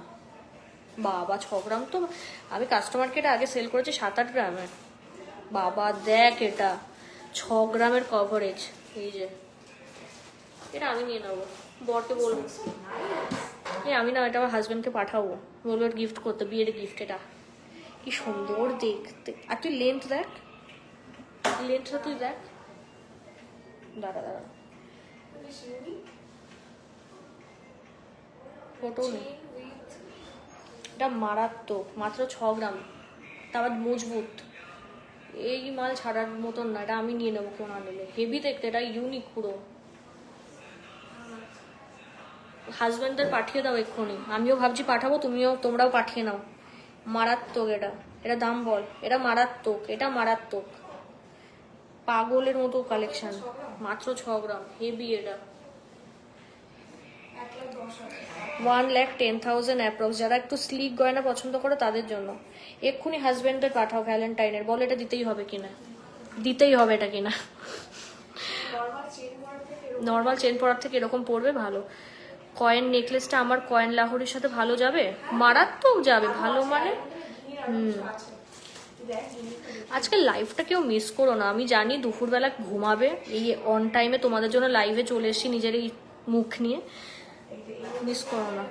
বাবা 6 গ্রাম তো। আমি কাস্টমারকে এটা আগে সেল করেছি 7-8 গ্রামে। বাবা দেখ এটা 6 গ্রামের কভারেজ। এই যে এটা আমি নিয়ে নেবো, বরকে বলবো। আমি না, এটা আমার হাজব্যান্ডকে পাঠাবো, বলবো গিফট করতে, বিয়ের গিফট। এটা কি সুন্দর দেখতে। আর তুই লেন্থ দেখ, লেন্থটা তুই দেখ। দাঁড়া দাঁড়া, ফটো নেই। এটা মারাত্মক, মাত্র 6 গ্রাম, তারপর মজবুত। এই মাল ছাড়ার মতন না, এটা আমি নিয়ে নেবো, কেউ না নিলে। হেভি দেখতে, এটা ইউনিক পুরো। হাজব্যান্ডদের পাঠিয়ে দাও এক্ষুনি, আমিও ভাবছি পাঠাবো, তোমরাও পাঠিয়ে নাও। মারাত্মক এটা, এটা দাম বল। এটা মারাত্মক, এটা মারাত্মক, পাগলের মতো কালেকশন। মাত্র 6 গ্রাম, হেভি এটা। 1,10,000 অ্যাপ্রক্স। যারা একটু স্লিক গয়না পছন্দ করে তাদের জন্য। এক্ষুনি হাজব্যান্ডদের পাঠাও ভ্যালেন্টাইনের, বল এটা দিতেই হবে কিনা, দিতেই হবে এটা কিনা। নর্মাল চেন পরার থেকে এরকম পরবে ভালো। কয়েন নেকলেসটা আমার কয়েন লাহোরির সাথে ভালো যাবে, মারাত্মক যাবে, ভালো মানে। আজকে লাইভটা কেউ মিস করো না। আমি জানি দুপুরবেলা ঘুমাবে, এই অন টাইমে তোমাদের জন্য লাইভে চলে এসেছি নিজের এই মুখ নিয়ে। মিস করো না,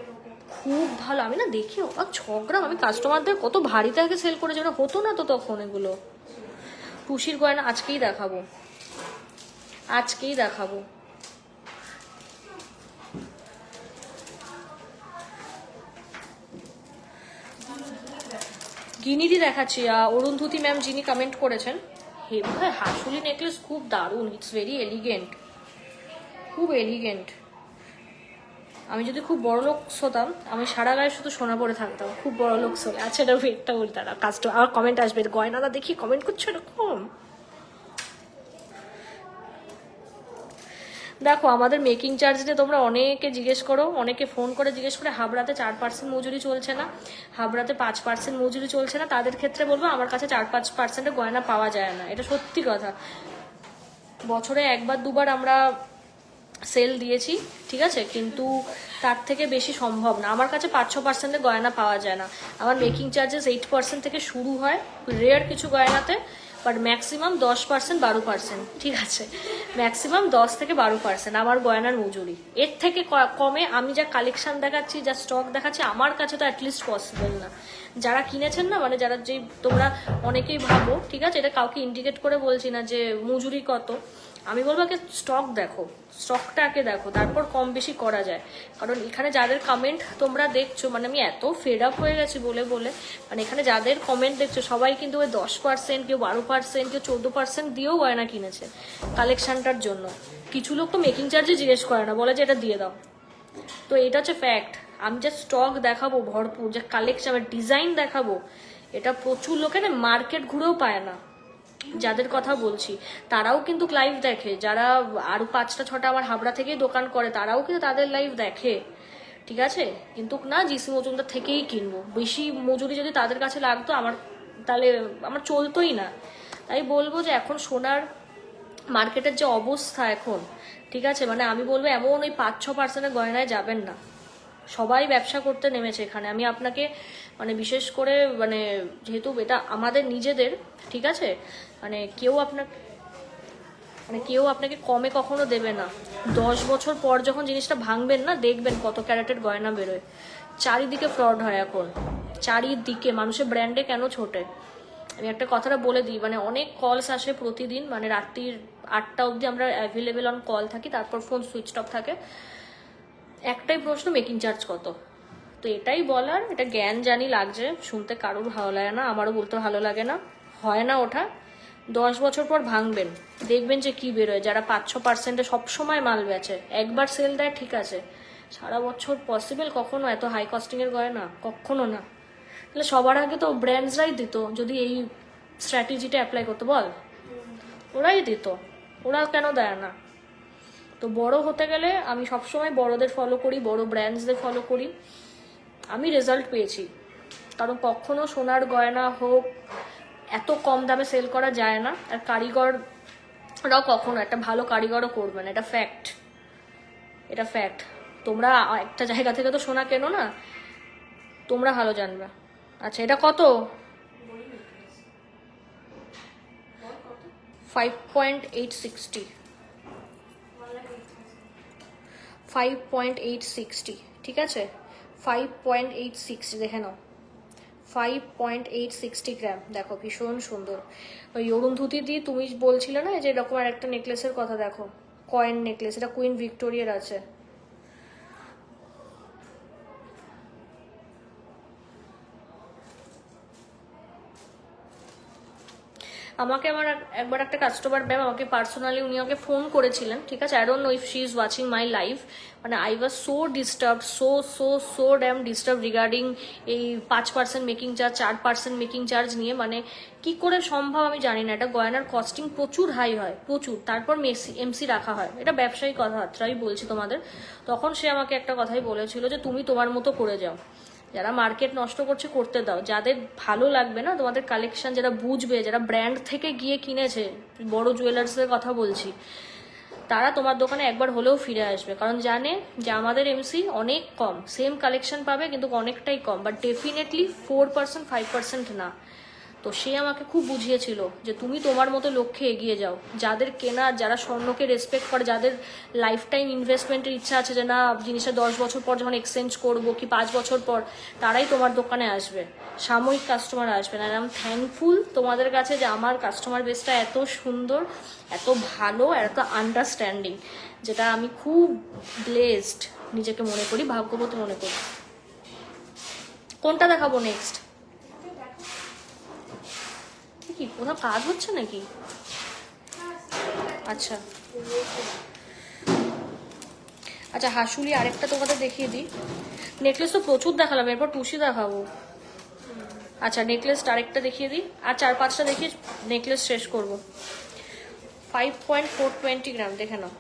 খুব ভালো। আমি না দেখি 6 গ্রাম, আমি কাস্টমারদের কত ভারীতে আগে সেল করেছি, ওটা হতো না তো তখন। এগুলো টুসির গয়না আজকেই দেখাবো, আজকেই দেখাবো। গিনিরই দেখাচ্ছি, অরুন্ধতী ম্যাম যিনি কমেন্ট করেছেন, হে ভাই হাসুলি নেকলেস খুব দারুণ, ইটস ভেরি এলিগেন্ট, খুব এলিগেন্ট। আমি যদি খুব বড় লোক হতাম, আমি সারা গায়ে শুধু সোনা পরে থাকতাম, খুব বড় লোক হলে। আচ্ছা এটা ভেটটা বলতে না, কাজটা আর কমেন্ট আসবে, গয়নাটা দেখি কমেন্ট করছো এরকম। দেখো আমাদের মেকিং চার্জ নিয়ে তোমরা অনেকে জিজ্ঞেস করো, অনেকে ফোন করে জিজ্ঞেস করে, হাবড়াতে 4% মজুরি চলছে না, হাবড়াতে 5% মজুরি চলছে না, তাদের ক্ষেত্রে বলবো আমার কাছে 4-5% গয়না পাওয়া যায় না, এটা সত্যি কথা। বছরে একবার দুবার আমরা সেল দিয়েছি, ঠিক আছে, কিন্তু তার থেকে বেশি সম্ভব না। আমার কাছে 5-6% গয়না পাওয়া যায় না। আমার মেকিং চার্জেস 8% থেকে শুরু হয় রেয়ার কিছু গয়নাতে, বাট ম্যাক্সিমাম 10%, 12%, ঠিক আছে, ম্যাক্সিমাম 10 থেকে 12% আমার গয়নার মজুরি। এর থেকে কমে আমি যা কালেকশন দেখাচ্ছি, যা স্টক দেখাচ্ছি, আমার কাছে তো অ্যাটলিস্ট পসিবল না। যারা কিনেছেন না, মানে যারা, যে তোমরা অনেকেই ভাবো, ঠিক আছে, এটা কাউকে ইন্ডিকেট করে বলছি না যে মজুরি কত, আমি বলবো আগে স্টক দেখো, স্টকটাকে দেখো, তারপর কম বেশি করা যায়। কারণ এখানে যাদের কমেন্ট তোমরা দেখছো, মানে আমি এত ফেড আপ হয়ে গেছি বলে বলে, মানে এখানে যাদের কমেন্ট দেখছো সবাই কিন্তু ওই 10%, কেউ 12%, কেউ 14% দিয়েও গয়না কিনেছে কালেকশনটার জন্য। কিছু লোক তো মেকিং চার্জে জিজ্ঞেস করে না, বলে যে এটা দিয়ে দাও। তো এটা হচ্ছে ফ্যাক্ট। আমি যে স্টক দেখাবো ভরপুর, যে কালেকশন, ডিজাইন দেখাবো, এটা প্রচুর লোকে না মার্কেট ঘুরেও পায় না। যাদের কথা বলছি তারাও কিন্তু লাইভ দেখে, যারা আরো 5টা-6টা আমার হাবড়া থেকেই দোকান করে, তারাও কিন্তু তাদের লাইভ দেখে, ঠিক আছে, কিন্তু না জিসি মজুমদার থেকেই কিনবো। বেশি মজুরি যদি তাদের কাছে লাগতো আমার, তাহলে আমার চলতোই না। তাই বলবো যে এখন সোনার মার্কেটের যে অবস্থা এখন, ঠিক আছে, মানে আমি বলবো এমন ওই 5-6% গয়নায় যাবেন না। সবাই ব্যবসা করতে নেমেছে এখানে। আমি আপনাকে মানে বিশেষ করে, মানে যেহেতু এটা আমাদের নিজেদের, ঠিক আছে, মানে কেউ আপনাকে কমে কখনো দেবে না। 10 বছর পর যখন জিনিসটা ভাঙবেন না, দেখবেন কত ক্যারেটের গয়না বেরোয়। চারিদিকে ফ্রড হয় এখন, চারিদিকে। মানুষের ব্র্যান্ডে কেন ছোটে? আমি একটা কথাটা বলে দিই, মানে অনেক কলস আসে প্রতিদিন, মানে রাত্রির 8টা অবধি আমরা অ্যাভেলেবেল অন কল থাকি, তারপর ফোন সুইচ অফ থাকে। একটাই প্রশ্ন, মেকিং চার্জ কত? তো এটাই বলার, এটা জ্ঞান জানি লাগছে, শুনতে কারোর ভালো লাগে না, আমারও বলতে ভালো লাগে না, হয় না ওঠা। 10 বছর পর ভাঙবেন, দেখবেন যে কি বেরোয়। যারা 5-6%-এ সবসময় মাল বেচে, একবার সেল দেয় ঠিক আছে, সারা বছর পসিবল কখনো এত হাই কস্টিংয়ের গয়না? কখনো না। তাহলে সবার আগে তো ব্র্যান্ডসরাই দিত, যদি এই স্ট্র্যাটেজিটা অ্যাপ্লাই করতো, বল, ওরাই দিত, ওরা কেন দেয় না? তো বড় হতে গেলে আমি সবসময় বড়দের ফলো করি, বড় ব্র্যান্ডসদের ফলো করি। আমি রেজাল্ট পেয়েছি, কারণ কখনো সোনার গয়না হোক এত কম দামে সেল করা যায় না। আর কারিগররাও কখনো, একটা ভালো কারিগরও করবে না, এটা ফ্যাক্ট, এটা ফ্যাক্ট। তোমরা একটা জায়গা থেকে তো সোনা কেনো না, তোমরা ভালো জানবে। আচ্ছা এটা কত? 5.860, 5.860, ঠিক আছে, 5.860 দেখে নাও, 5.860 গ্রাম। দেখো ভীষণ সুন্দর। ওই অরুন্ধতী দি তুমি বলছিলে না যে এরকম আর একটা নেকলেসের কথা, দেখো কয়েন নেকলেস, এটা কুইন ভিক্টোরিয়ার আছে। আমাকে আমার একবার একটা কাস্টমার ম্যাম আমাকে পার্সোনালি, উনি আমাকে ফোন করেছিলেন, ঠিক আছে, I don't know if she is watching my live. মানে I was so disturb, so damn disturb regarding এই 5% মেকিং চার্জ, 4% মেকিং চার্জ নিয়ে। মানে কি করে সম্ভব আমি জানি না। এটা গয়নার কস্টিং প্রচুর হাই হয়, প্রচুর। তারপর এমসি রাখা হয়, এটা ব্যবসায়ী কথাবার্তাই বলছি তোমাদের। তখন সে আমাকে একটা কথাই বলেছিল যে তুমি তোমার মতো করে যাও, যারা মার্কেট নষ্ট করছে করতে দাও, যাদের ভালো লাগবে না তোমাদের কালেকশন, যারা বুঝবে, যারা ব্র্যান্ড থেকে গিয়ে কিনেছে, বড় জুয়েলার্সের কথা বলছি, তারা তোমার দোকানে একবার হলেও ফিরে আসবে। কারণ জানে যে আমাদের এমসি অনেক কম, সেম কালেকশন পাবে কিন্তু অনেকটাই কম, বাট ডেফিনেটলি 4%, 5% না। তো সে আমাকে খুব বুঝিয়েছিল যে তুমি তোমার মতো লক্ষ্যে এগিয়ে যাও। যাদের কেনার, যারা স্বর্ণকে রেসপেক্ট করে, যাদের লাইফ টাইম ইনভেস্টমেন্টের ইচ্ছা আছে যে না জিনিসটা 10 বছর পর যখন এক্সচেঞ্জ করবো কি 5 বছর পর, তারাই তোমার দোকানে আসবে, সাময়িক কাস্টমার আসবে না। আমি থ্যাঙ্কফুল তোমাদের কাছে যে আমার কাস্টমার বেসটা এত সুন্দর, এত ভালো, আর এত আন্ডারস্ট্যান্ডিং, যেটা আমি খুব ব্লেসড নিজেকে মনে করি, ভাগ্যবতী মনে করি। কোনটা দেখাবো নেক্সট? কি কোথাও কাজ হচ্ছে নাকি? আচ্ছা আচ্ছা, হাসুলি আরেকটা তোমাদের দেখিয়ে দিই। নেকলেস তো প্রচুর দেখালাম, এরপর টুসি দেখাবো। আচ্ছা নেকলেসটা আরেকটা দেখিয়ে দিই, আর 4-5টা দেখিয়ে নেকলেস শেষ করব। 5.420 গ্রাম, দেখে নাও।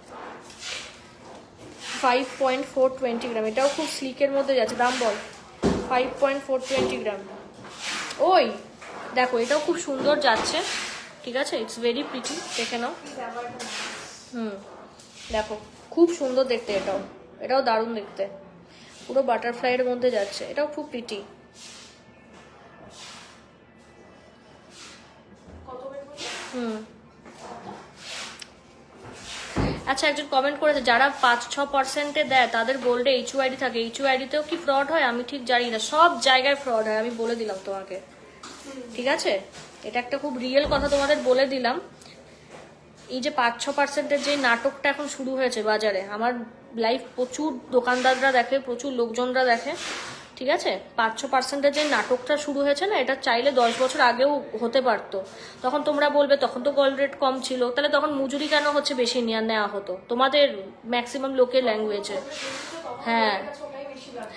5.420 গ্রাম, এটাও খুব স্লিকের মধ্যে যাচ্ছে। দাম বল। 5.420 গ্রাম। ওই দেখো, এটাও খুব সুন্দর যাচ্ছে, ঠিক আছে, ইটস ভেরি প্রিটি, দেখে নাও। দেখো খুব সুন্দর দেখতে, এটাও দারুণ দেখতে, পুরো বাটারফ্লাইয়ের মধ্যে যাচ্ছে, এটাও খুব প্রিটি। আচ্ছা, একজন কমেন্ট করেছে যারা 5-6% দেয় তাদের গোল্ডে HUID থাকে, HUID-তেও কি ফ্রড হয়? আমি ঠিক জানি না, সব জায়গায় ফ্রড হয়, আমি বলে দিলাম তোমাকে, ঠিক আছে? এটা একটা খুব রিয়েল কথা তোমাদের বলে দিলাম। এই যে 5-6%-এর যে নাটকটা এখন শুরু হয়েছে বাজারে, আমার লাইফ প্রচুর দোকানদাররা দেখে, প্রচুর লোকজনরা দেখে, ঠিক আছে? 5-6%-এর যে নাটকটা শুরু হয়েছে না, এটা চাইলে 10 বছর আগেও হতে পারতো। তখন তোমরা বলবে তখন তো গোল্ড রেট কম ছিল, তাহলে তখন মজুরি কেন হচ্ছে বেশি নেওয়া হতো তোমাদের ম্যাক্সিমাম লোকের ল্যাঙ্গুয়েজে। হ্যাঁ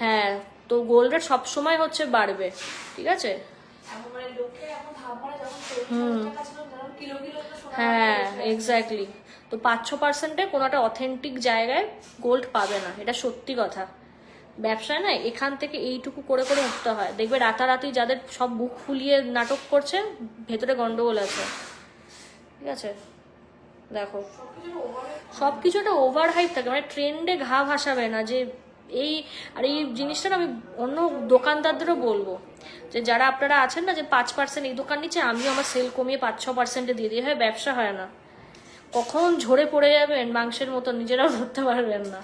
হ্যাঁ, তো গোল্ড রেট সবসময় হচ্ছে বাড়বে, ঠিক আছে? হ্যাঁ এক্স্যাক্টলি। তো 5-6%-এ কোনো একটা অথেন্টিক জায়গায় গোল্ড পাবে না, এটা সত্যি কথা। ব্যবসায় না এখান থেকে এইটুকু করে করে উঠতে হয়, দেখবে রাতারাতি যাদের সব বুক ফুলিয়ে নাটক করছে, ভেতরে গন্ডগোল আছে, ঠিক আছে? দেখো সবকিছু একটা ওভার হাইপ থাকে, মানে ট্রেন্ডে ঘা ভাসাবে না যে এই। আর এই জিনিসটা না আমি অন্য দোকানদারদেরও বলবো, যে যারা আপনারা আছেন না যে 5% এই দোকান নিচ্ছে, আমিও আমার সেল কমিয়ে 5-6%-এ দিয়ে দিই, হয় ব্যবসা হয় না, কখন ঝরে পড়ে যাবেন মাংসের মতো নিজেরাও ধরতে পারবেন না।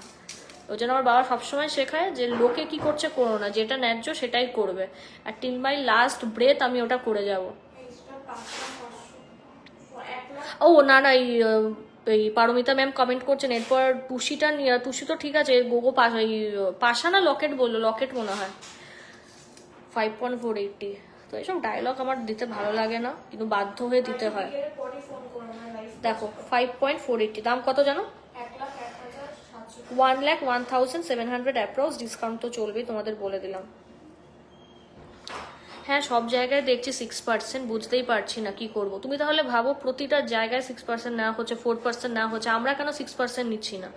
ওই জন্য আমার বাবা সবসময় শেখায় যে লোকে কি করছে করো না, যেটা ন্যায্য সেটাই করবে, আর টিল মাই লাস্ট ব্রেথ আমি ওটা করে যাব। ও না না, এই পারমিতা ম্যাম কমেন্ট করছেন, এরপর টুসিটা নিয়ে, টুসি তো ঠিক আছে, গোগো এই পাশা না লকেট বললো, লকেট মনে হয় 5.480। তো এইসব ডায়লগ আমার দিতে ভালো লাগে না, কিন্তু বাধ্য হয়ে দিতে হয়। দেখো 5.480, দাম কত জানো? 1,01,700 অ্যাপ্রক্স, ডিসকাউন্ট তো চলবেই, তোমাদের বলে দিলাম। হ্যাঁ সব জায়গায় দেখছি 6%, বুঝতেই পারছি না কি করব। তুমি তাহলে ভাবো প্রতিটা জায়গায় 6% নেওয়া হচ্ছে, 4% নেওয়া হচ্ছে, আমরা কেন 6% নিচ্ছি না?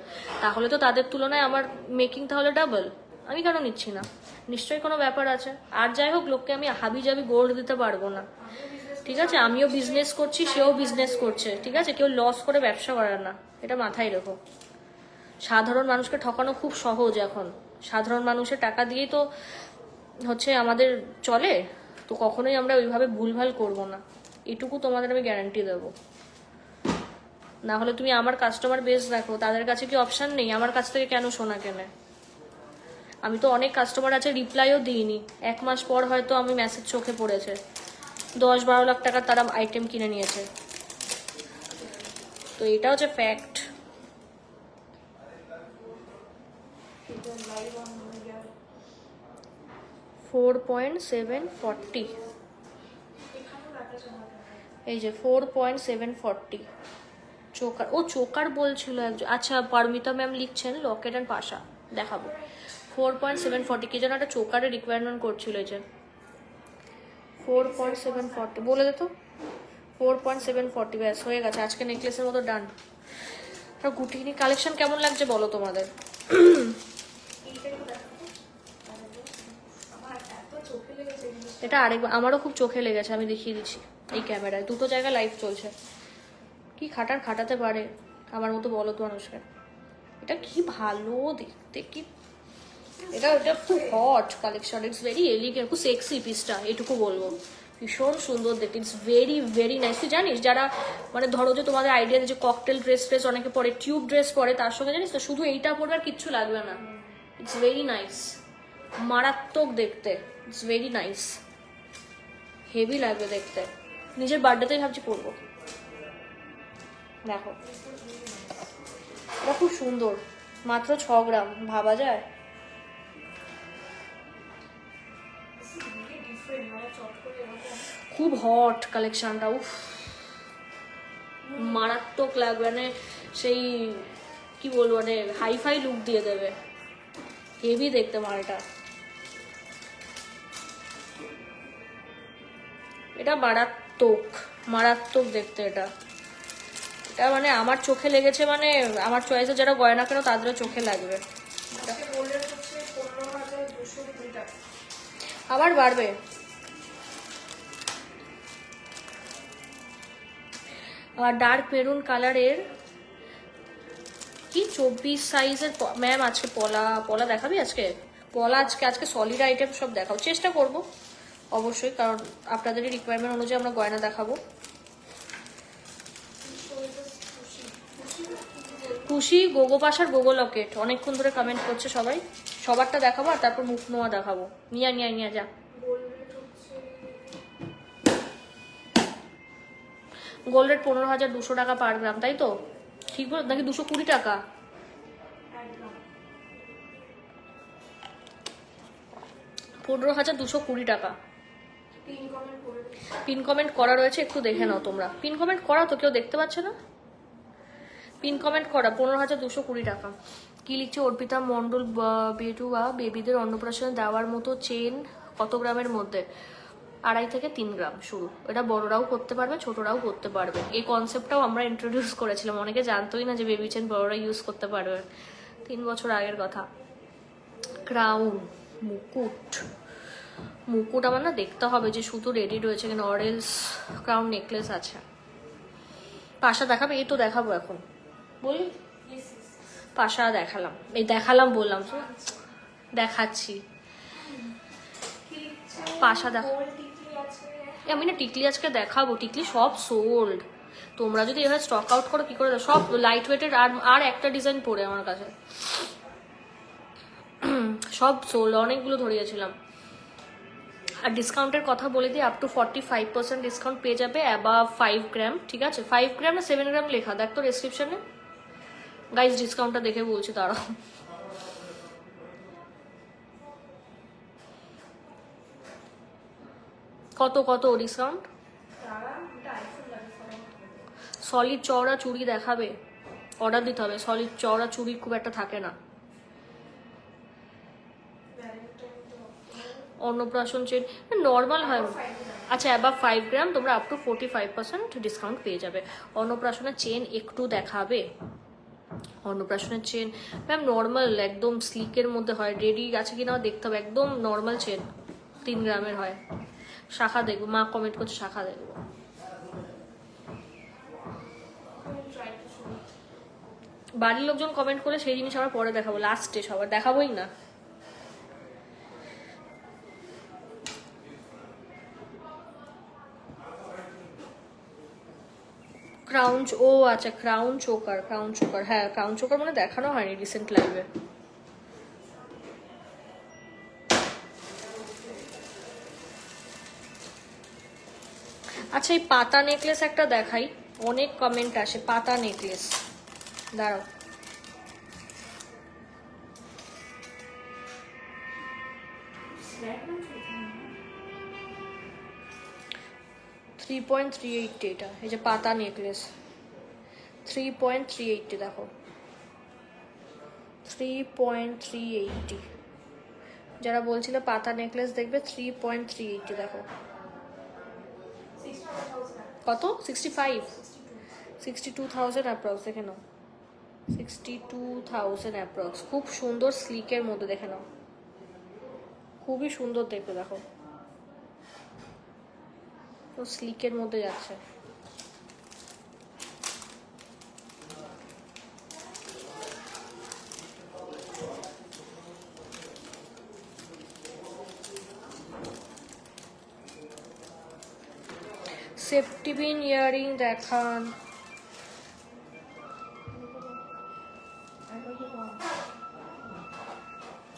তাহলে তো তাদের তুলনায় আমার মেকিং তাহলে ডাবল, আমি কেন নিচ্ছি না? নিশ্চয়ই কোনো ব্যাপার আছে। আর যাই হোক, লোককে আমি হাবি জাবি গোল্ড দিতে পারবো না, ঠিক আছে? আমিও বিজনেস করছি, সেও বিজনেস করছে, ঠিক আছে? কেউ লস করে ব্যবসা করে না, এটা মাথায় রেখো। সাধারণ মানুষকে ঠকানো খুব সহজ এখন, সাধারণ মানুষের টাকা দিয়েই তো হচ্ছে আমাদের চলে, তো কখনোই আমরা ওইভাবে ভুলভাল করবো না, এটুকু তোমাদের আমি গ্যারান্টি দেবো। না হলে তুমি আমার কাস্টমার বেস দেখো, তাদের কাছে কি অপশান নেই আমার কাছ থেকে কেন সোনা কেনে? আমি তো অনেক কাস্টমার আছে রিপ্লাইও দিইনি, 1 মাস পর হয়তো আমি মেসেজ চোখে পড়েছে, 10-12 লাখ টাকার তারা আইটেম কিনে নিয়েছে, তো এটা হচ্ছে ফ্যাক্ট। $4.740, এই যে 4.740 চোকার, ও চোকার বলছিল একজন। আচ্ছা পারমিতা ম্যাম লিখছেন লকেট অ্যান্ড পাশা, দেখাবো। 4.740, কি যেন একটা চোকারের রিকোয়ারমেন্ট করছিল, এই যে 4.740 বলে দে তো। 4.740, ব্যাস হয়ে গেছে, আজকে নেকলেসের মতো ডান। আর গুটিনি কালেকশন কেমন লাগছে বলো তোমাদের? এটা আরেকবার আমারও খুব চোখে লেগেছে, আমি দেখিয়ে দিচ্ছি এই ক্যামেরায়, দুটো জায়গায় লাইভ চলছে। কি খাটাতে পারে আমার মতো বলো তো মানুষকে? এটা কি ভালো দেখতে, কি এটা খুব hot collection, it's very elegant, খুব সেক্সি পিসটা, এটুকু বলবো, ভীষণ সুন্দর দেখতে, ইটস ভেরি ভেরি নাইস। তুই জানিস যারা মানে ধরো যে তোমাদের আইডিয়া যে ককটেল ড্রেস অনেকে পরে, টিউব ড্রেস পরে, তার সঙ্গে জানিস তো শুধু এইটা পরবে আর কিচ্ছু লাগবে না, ইটস ভেরি নাইস, মারাত্মক দেখতে, ইটস ভেরি নাইস, হেভি লাগবে দেখতে। নিজের বার্থডেতেই ভাবছি পরবো। দেখো এটা খুব সুন্দর, মাত্র 6 গ্রাম, ভাবা যায়? খুব হট কালেকশনটা, উফ মারাত্মক লাগবে, মানে সেই কি বলবো, মানে হাইফাই লুক দিয়ে দেবে, হেভি দেখতে মালটা। এটা মারাত্মক মারাত্মক দেখতে, এটা এটা মানে আমার চোখে লেগেছে, মানে আমার চয়েসে যারা গয়না কেন তাদেরও চোখে লাগবে। আবার বাড়বে। ডার্ক মেরুন কালারের কি 24 সাইজের ম্যাম, আজকে পলা পলা দেখাবি? আজকে পলা, আজকে সলিড আইটেম সব দেখাবো, চেষ্টা করব অবশ্যই, কারণ আপনাদেরই রিকোয়ারমেন্ট অনুযায়ী আমরা গয়না দেখাবো। টুসি, গোগো পাশার গোগো লকেট অনেকক্ষণ ধরে কমেন্ট করছে সবাই, সবারটা দেখাবো আর তারপর মুখ নোয়া দেখাবো। নিয়া নিয়া নিয়া যা। গোল্ড রেট 15,200 টাকা পার গ্রাম, তাই তো? ঠিক বল নাকি 220 টাকা? 15,220 টাকা। পিন কমেন্ট করা রয়েছে, একটু দেখে নাও তোমরা। পিন কমেন্ট করা তো, কেউ দেখতে পাচ্ছে না? পিন কমেন্ট করা, 15,220 টাকা। কি লিখছে অর্পিতা মন্ডল, বেটুয়া বেবিদের অন্নপ্রাশনে দেওয়ার মতো চেন কত গ্রামের মধ্যে? 2.5 থেকে 3 গ্রাম শুরু। এটা বড়রাও করতে পারবে, ছোটরাও করতে পারবে। এই কনসেপ্টটাও আমরা ইন্ট্রোডিউস করেছিলাম, অনেকে জানতোই না যে বেবি চেন বড়রা ইউজ করতে পারবে, 3 বছর আগের কথা। ক্রাউন, মুকুট, মুকুট আমার না দেখতে হবে যে শুধু রেডি রয়েছে কিনা, অরেলস ক্রাউন নেকলেস আছে। পাশা দেখাবে? এই তো দেখাবো এখন, বলি পাশা দেখালাম, এই দেখালাম বললাম তো, দেখাচ্ছি। পাশা দেখা, আমি না টিকলি আজকে দেখাবো, টিকলি সব সোল্ড। তোমরা যদি এভাবে স্টক আউট করো কি করে? সব লাইট ওয়েটের, আর একটা ডিজাইন পড়ে আমার কাছে, সব সোল্ড, অনেকগুলো ধরিয়েছিলাম। আর ডিসকাউন্টের কথা বলে দিই, আপ টু 45% ডিসকাউন্ট পেয়ে যাবে অ্যাবাভ 5 গ্রাম, ঠিক আছে? 5 গ্রাম না 7 গ্রাম লেখা, দেখ তো ডেসক্রিপশনে। গাইজ ডিসকাউন্টটা দেখে বলছি, দাঁড়াও। কত কত ডিসকাউন্ট? সলিড চওড়া চুড়ি দেখাবে, অর্ডার দিতে হবে। সলিড চওড়া চুড়ি খুব একটা থাকে না। অন্নপ্রাশন চেন নর্মাল হয়, আচ্ছা অ্যাবাভ 5 গ্রাম তোমরা আপ টু 45% ডিসকাউন্ট পেয়ে যাবে। অন্নপ্রাশনের চেন একটু দেখাবে? অন্নপ্রাশনের চেন ম্যাম নর্মাল, একদম স্লিকের মধ্যে হয়, রেডি আছে কিনা দেখতে হবে। একদম নর্মাল চেন 3 গ্রামের হয়। শাখা দেখবো, মা কমেন্ট করছে শাখা দেখবো। বাড়ির লোকজন কমেন্ট করে সেই জিনিস আবার পরে দেখাবো, লাস্টে সবার দেখাবোই না। ক্রাউন, ও আচ্ছা ক্রাউন চোকার, ক্রাউন চোকার, হ্যাঁ ক্রাউন চোকার মানে দেখানো হয়নি রিসেন্ট লাইভে। আচ্ছা এই পাতা নেকলেস একটা দেখাই, অনেক কমেন্ট আসে পাতা নেকলেস, দাঁড়াও। $3.380 এটা, এই যে পাতা নেকলেস 3.380, দেখো 3.380। যারা বলছিল পাতা নেকলেস দেখবে 3.380, দেখো কত 62,000 অ্যাপ্রক্স, দেখে নাও 62,000 অ্যাপ্রক্স। খুব সুন্দর স্লিকের মধ্যে, দেখে নাও খুবই সুন্দর দেখতে, দেখো তো স্লিকের মধ্যে যাচ্ছে। সেফটি পিন ইয়ারিং দেখান।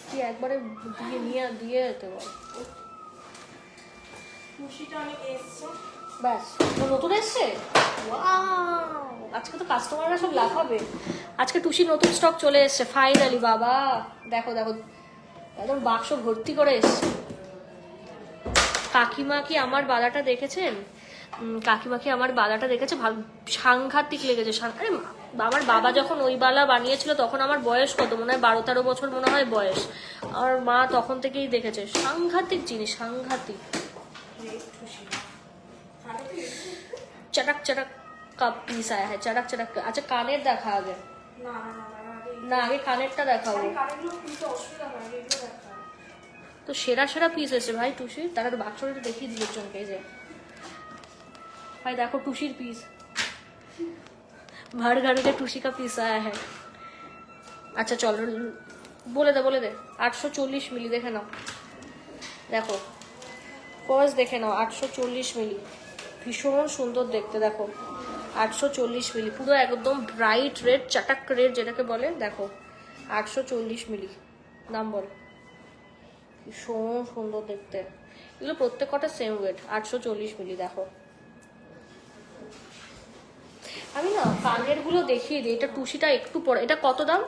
কি একবারে দিয়ে যেতে বল, ব্যাস নতুন এসছে। আজকে তো কাস্টমাররা সব লাফাবে, আজকে টুসি নতুন স্টক চলে এসছে ফাইনালি। বাবা দেখো দেখো, একদম বাক্স ভর্তি করে এসছে। কাকিমা কি আমার বালাটা দেখেছেন? কাকিমা কি আমার বালাটা দেখেছে? ভালো সাংঘাতিক লেগেছে। আরে আমার বাবা যখন ওই বালা বানিয়েছিল তখন আমার বয়স কত, মনে হয় 12-13 বছর মনে হয় বয়স। আমার মা তখন থেকেই দেখেছে। সাংঘাতিক জিনিস, সাংঘাতিক। চটাক চটাক का पीस आया है, चटक चटक। अच्छा कानेर দেখা আগে। না আগে কানেরটা দেখাবো। তো সেরা সেরা পিস এসে ভাই টুসির, তারা তো বাক্সটা দেখিয়ে দিল জনকে। যে भाई देखो टूशीर पीस, भर घर के टूशी का पीस आया है। अच्छा चलो बोले दे 840 मिली देखे नाओ, देखो फार्स्ट देखे नाओ 840 मिली, भीषण सुंदर देखते। देखो 840 मिली পুরো একদম ব্রাইট রেড, চটক রেড যেটাকে বলে। দেখো 840 মিলি দাম বল, ভীষণ সুন্দর দেখতে। এগুলো প্রত্যেকটা সেম ওয়েট, 840 মিলি। দেখো আমি না কানের গুলো দেখিয়ে দিই। এটা টুসিটা একটু পরে, এটা কত দাম?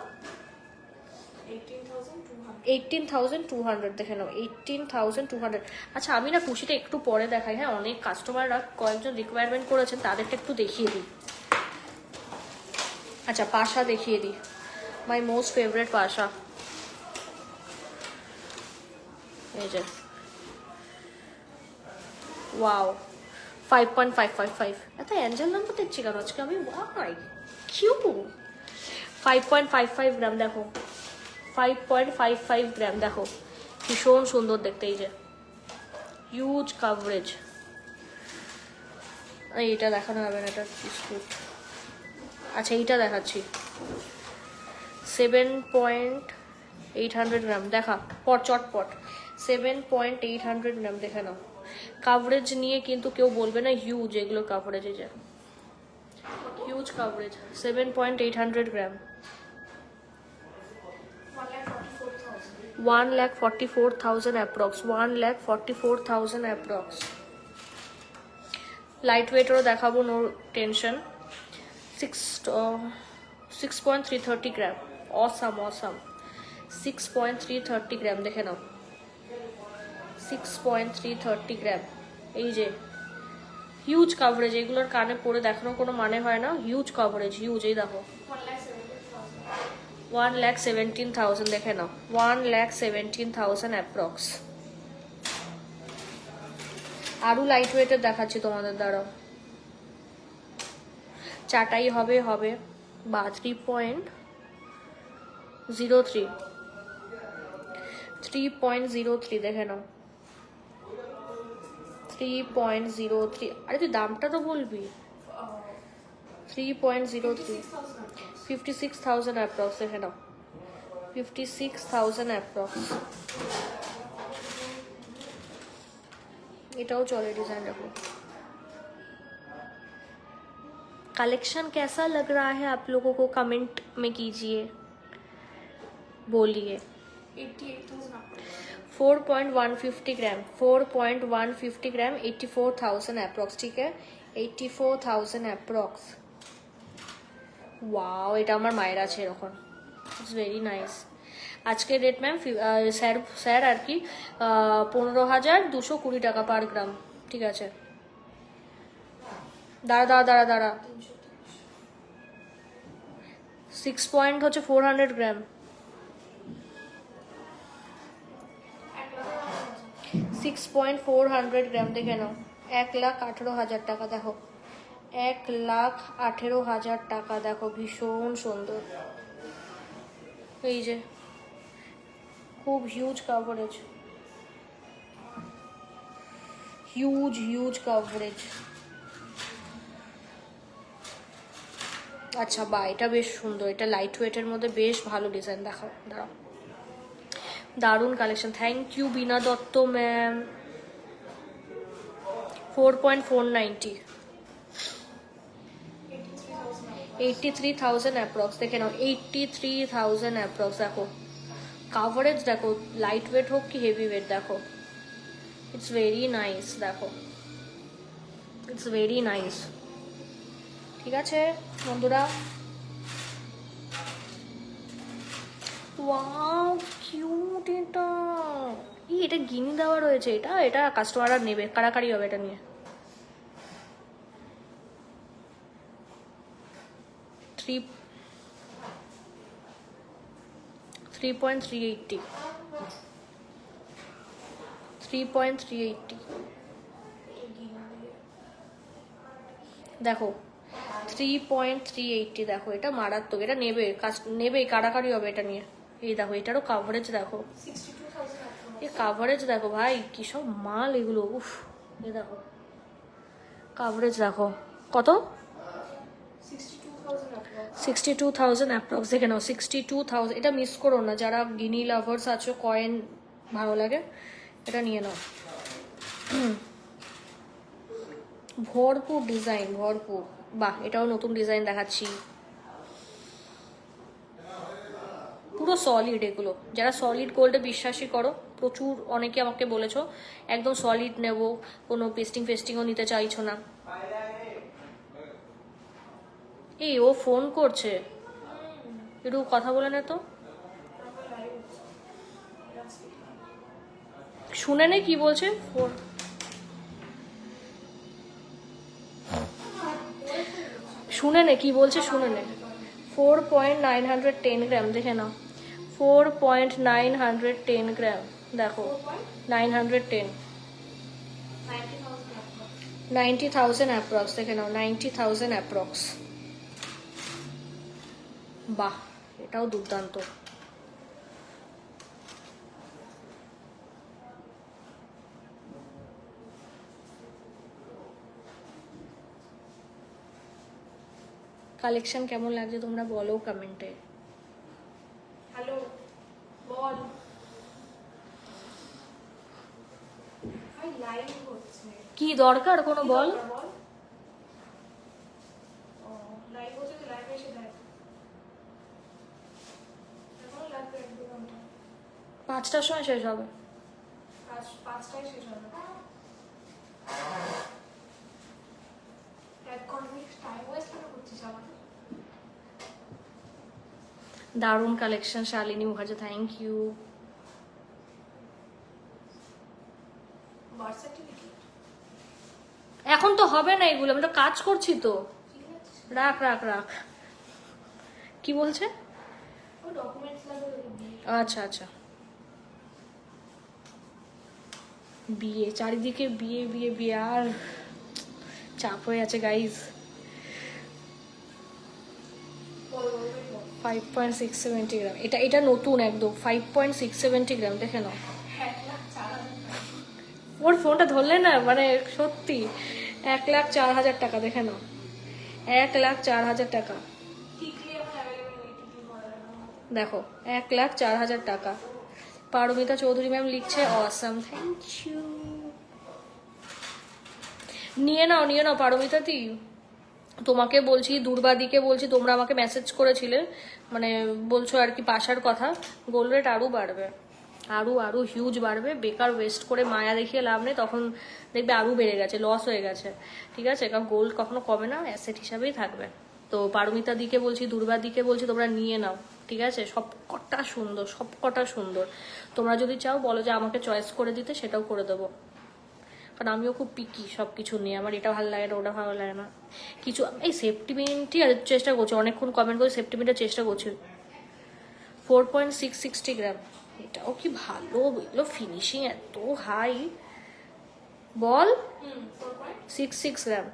18,200 দেখে নাও, 18,200। আচ্ছা আমি না টুসিটা একটু পরে দেখাই, হ্যাঁ অনেক কাস্টমাররা কয়েকজন রিকোয়ারমেন্ট করেছেন, তাদেরকে একটু দেখিয়ে দিই। আচ্ছা পাশা দেখিয়ে দিই, মাই মোস্ট ফেভারিট পাশা। এই যে ওয়াও 5.555। এত অ্যাঞ্জেল নাম্বার দেখছি কেন আজকে আমি? ওয়াই কিউ 5.55 গ্রাম। দেখো 5.55 গ্রাম। দেখো ভীষণ সুন্দর দেখতে। এই যে হিউজ কাভারেজ। এইটা দেখানো হবে না, এটা বিস্কুট। আচ্ছা এইটা দেখাচ্ছি, 7.800 গ্রাম। দেখা পট চটপট 7.800 গ্রাম দেখে নাও। কাভারেজ নিয়ে কিন্তু কেউ বলবে না হিউজ, এগুলো কাভারেজ। এই যে huge coverage, 7.800 gram. 1,44,000 approx, 1,44,000 approx. Light ওয়েটেরও দেখাবো, no tension. 6.330 gram. Awesome awesome. 6.330 gram দেখে নাও, 6.330 গ্রাম। এই যে হিউজ কাভারেজ, এগুলোর কানে পরে দেখানোর কোনো মানে হয় না। Huge coverage, huge. এই দেখো 1,17,000 দেখে নাও, 1,17,000 অ্যাপ্রক্স। আরো লাইট ওয়েটের দেখাচ্ছি তোমাদের দ্বারা। চাটাই হবে বা 3.03 দেখে নাও, 3.03। আরে তুই দামটা তো বলবি। 3.03, 56,000 অ্যাপ্রক্স দেখে নাও, 56,000 অ্যাপ্রক্স। এটাও চলে ডিজাইন। দেখো कलेक्शन कैसा लग रहा है आप लोगों को, कमेंट में कीजिए, बोलिए। 4.150 ग्राम, 4.150 ग्राम, 84,000 अप्रॉक्स। ठीक है 84,000 अप्रॉक्स। ওয়াও এটা আমার মায়ের আছে এরকম, ইটস ভেরি নাইস। আজকের রেট ম্যাম স্যার আর কি 15,220 টাকা পার গ্রাম। ঠিক আছে দাঁড়া 6 পয়েন্ট হচ্ছে 400 গ্রাম, 6.400 গ্রাম দেখে নাও, 1,18,000 টাকা। দেখো 1,18,000 টাকা। দেখো ভীষণ সুন্দর। এই যে খুব হিউজ কাভারেজ, হিউজ কাভারেজ। আচ্ছা বা এটা বেশ সুন্দর, এটা লাইট ওয়েটের মধ্যে বেশ ভালো ডিজাইন। দেখাও দাঁড়াও, দারুণ collection. Thank you Bina Dutta ma'am. 4.490, 83,000 approx দেখে নাও, 83,000 অ্যাপ্রক্স। দেখো কাভারেজ, দেখো লাইট ওয়েট হোক কি হেভি ওয়েট, দেখো ইটস ভেরি নাইস। দেখো ইটস ভেরি নাইস। ঠিক আছে বন্ধুরা, ওয়াও কিউট এটা। এটা গিনি দেওয়া রয়েছে, এটা এটা কাস্টমাররা নেবে, কাড়াকাড়ি হবে এটা নিয়ে। 3.380 3.380 দেখো 3.380 দেখো, এটা মারাত্মক, এটা নেবে নেবেই, কাড়াকাড়ি হবে এটা নিয়ে। এই দেখো এটারও কাভারেজ দেখো, এই কাভারেজ দেখো ভাই, কি সব মাল এগুলো, উফ। এই দেখো কাভারেজ দেখো কত, 62,000 অ্যাপ্রক্স, দেখে নাও 62,000। এটা মিস করো না, যারা গিনি লাভার্স আছো, কয়েন ভালো লাগে, এটা নিয়ে নাও। ভরপুর ডিজাইন, ভরপুর। বাহ, এটাও নতুন ডিজাইন দেখাচ্ছি, পুরো সলিড এগুলো। যারা সলিড গোল্ডে বিশ্বাসী করো, প্রচুর অনেকে আমাকে বলেছো একদম সলিড নেব, কোনো ফেস্টিংও নিতে চাইছো না। এই ও ফোন করছে, একটু কথা বলে নে তো, শুনে নে কি বলছে। শুনে নে কি বলছে, শুনে নে। 4.910 গ্রাম, দেখে নাও 4.910 গ্রাম, দেখো 910, 90,000 অ্যাপ্রক্স, দেখে নাও 90,000 অ্যাপ্রক্স। বাহ, এটাও দুর্দান্ত। কালেকশন কেমন লাগছে তোমরা বলো কমেন্টে। হ্যালো বল, ভাই লাইভ হচ্ছে, কি দরকার কোনো বল। ও লাইভ হচ্ছে, তো লাইভ এসে দেখ, এখনো লাগবে 1-2 ঘন্টা, 5টার সময় শেষ হবে। 5টায় শেষ হবে, 1 ঘন্টা টাইম ওয়েস্ট কেন করছিস আমাদের। দারুণ collection Shalini Mukherjee, thank you. Birth certificate এখন তো হবে না এগুলো, আমি তো কাজ করছি তো। রাখ রাখ রাখ, কি বলছে। ও ডকুমেন্টস লাগবে। আচ্ছা আচ্ছা, বিয়ে চারিদিকে, বিয়ে বিয়ে বিয়ে, আর চাপ হয়ে আছে গাইজ। 5.670 গ্রাম, এটা এটা নতুন একদম, 5.670 গ্রাম, দেখে নাও। ওর ফোনটা ধরলে না, মানে সত্যি 1,04,000 টাকা, দেখে নাও 1,04,000 টাকা, দেখো 1,04,000 টাকা। পারমিতা চৌধুরী ম্যাম লিখছে অসাম, থ্যাংক ইউ। নিয়ে নাও পারমিতা দি, তোমাকে বলছি, দুর্বাদিকে বলছি, তোমরা আমাকে মেসেজ করেছিলে, মানে বলছো আর কি পাশার কথা, গোল্ড রেট আরও বাড়বে, আরও হিউজ বাড়বে, বেকার ওয়েস্ট করে মায়া দেখিয়ে লাভ নেই, তখন দেখবে আরও বেড়ে গেছে, লস হয়ে গেছে, ঠিক আছে, কারণ গোল্ড কখনো কমে না, অ্যাসেট হিসাবেই থাকবে। তো পারমিতা দিকে বলছি, দুর্বাদিকে বলছি, তোমরা নিয়ে নাও, ঠিক আছে, সব কটা সুন্দর। তোমরা যদি চাও বলো যে আমাকে চয়েস করে দিতে, সেটাও করে দেবো, কারণ আমিও খুব পিকি সব কিছু নিয়ে, আমার এটা ভালো লাগে না, ওটা ভালো লাগে না কিছু। এই সেফটি পিনটি আর চেষ্টা করছি, অনেকক্ষণ কমেন্ট করে সেফটি পিনটা চেষ্টা করছি। 4.660 গ্রাম, এটাও কি ভালো, এগুলো ফিনিশিং এত হাই, বল 66 গ্রাম,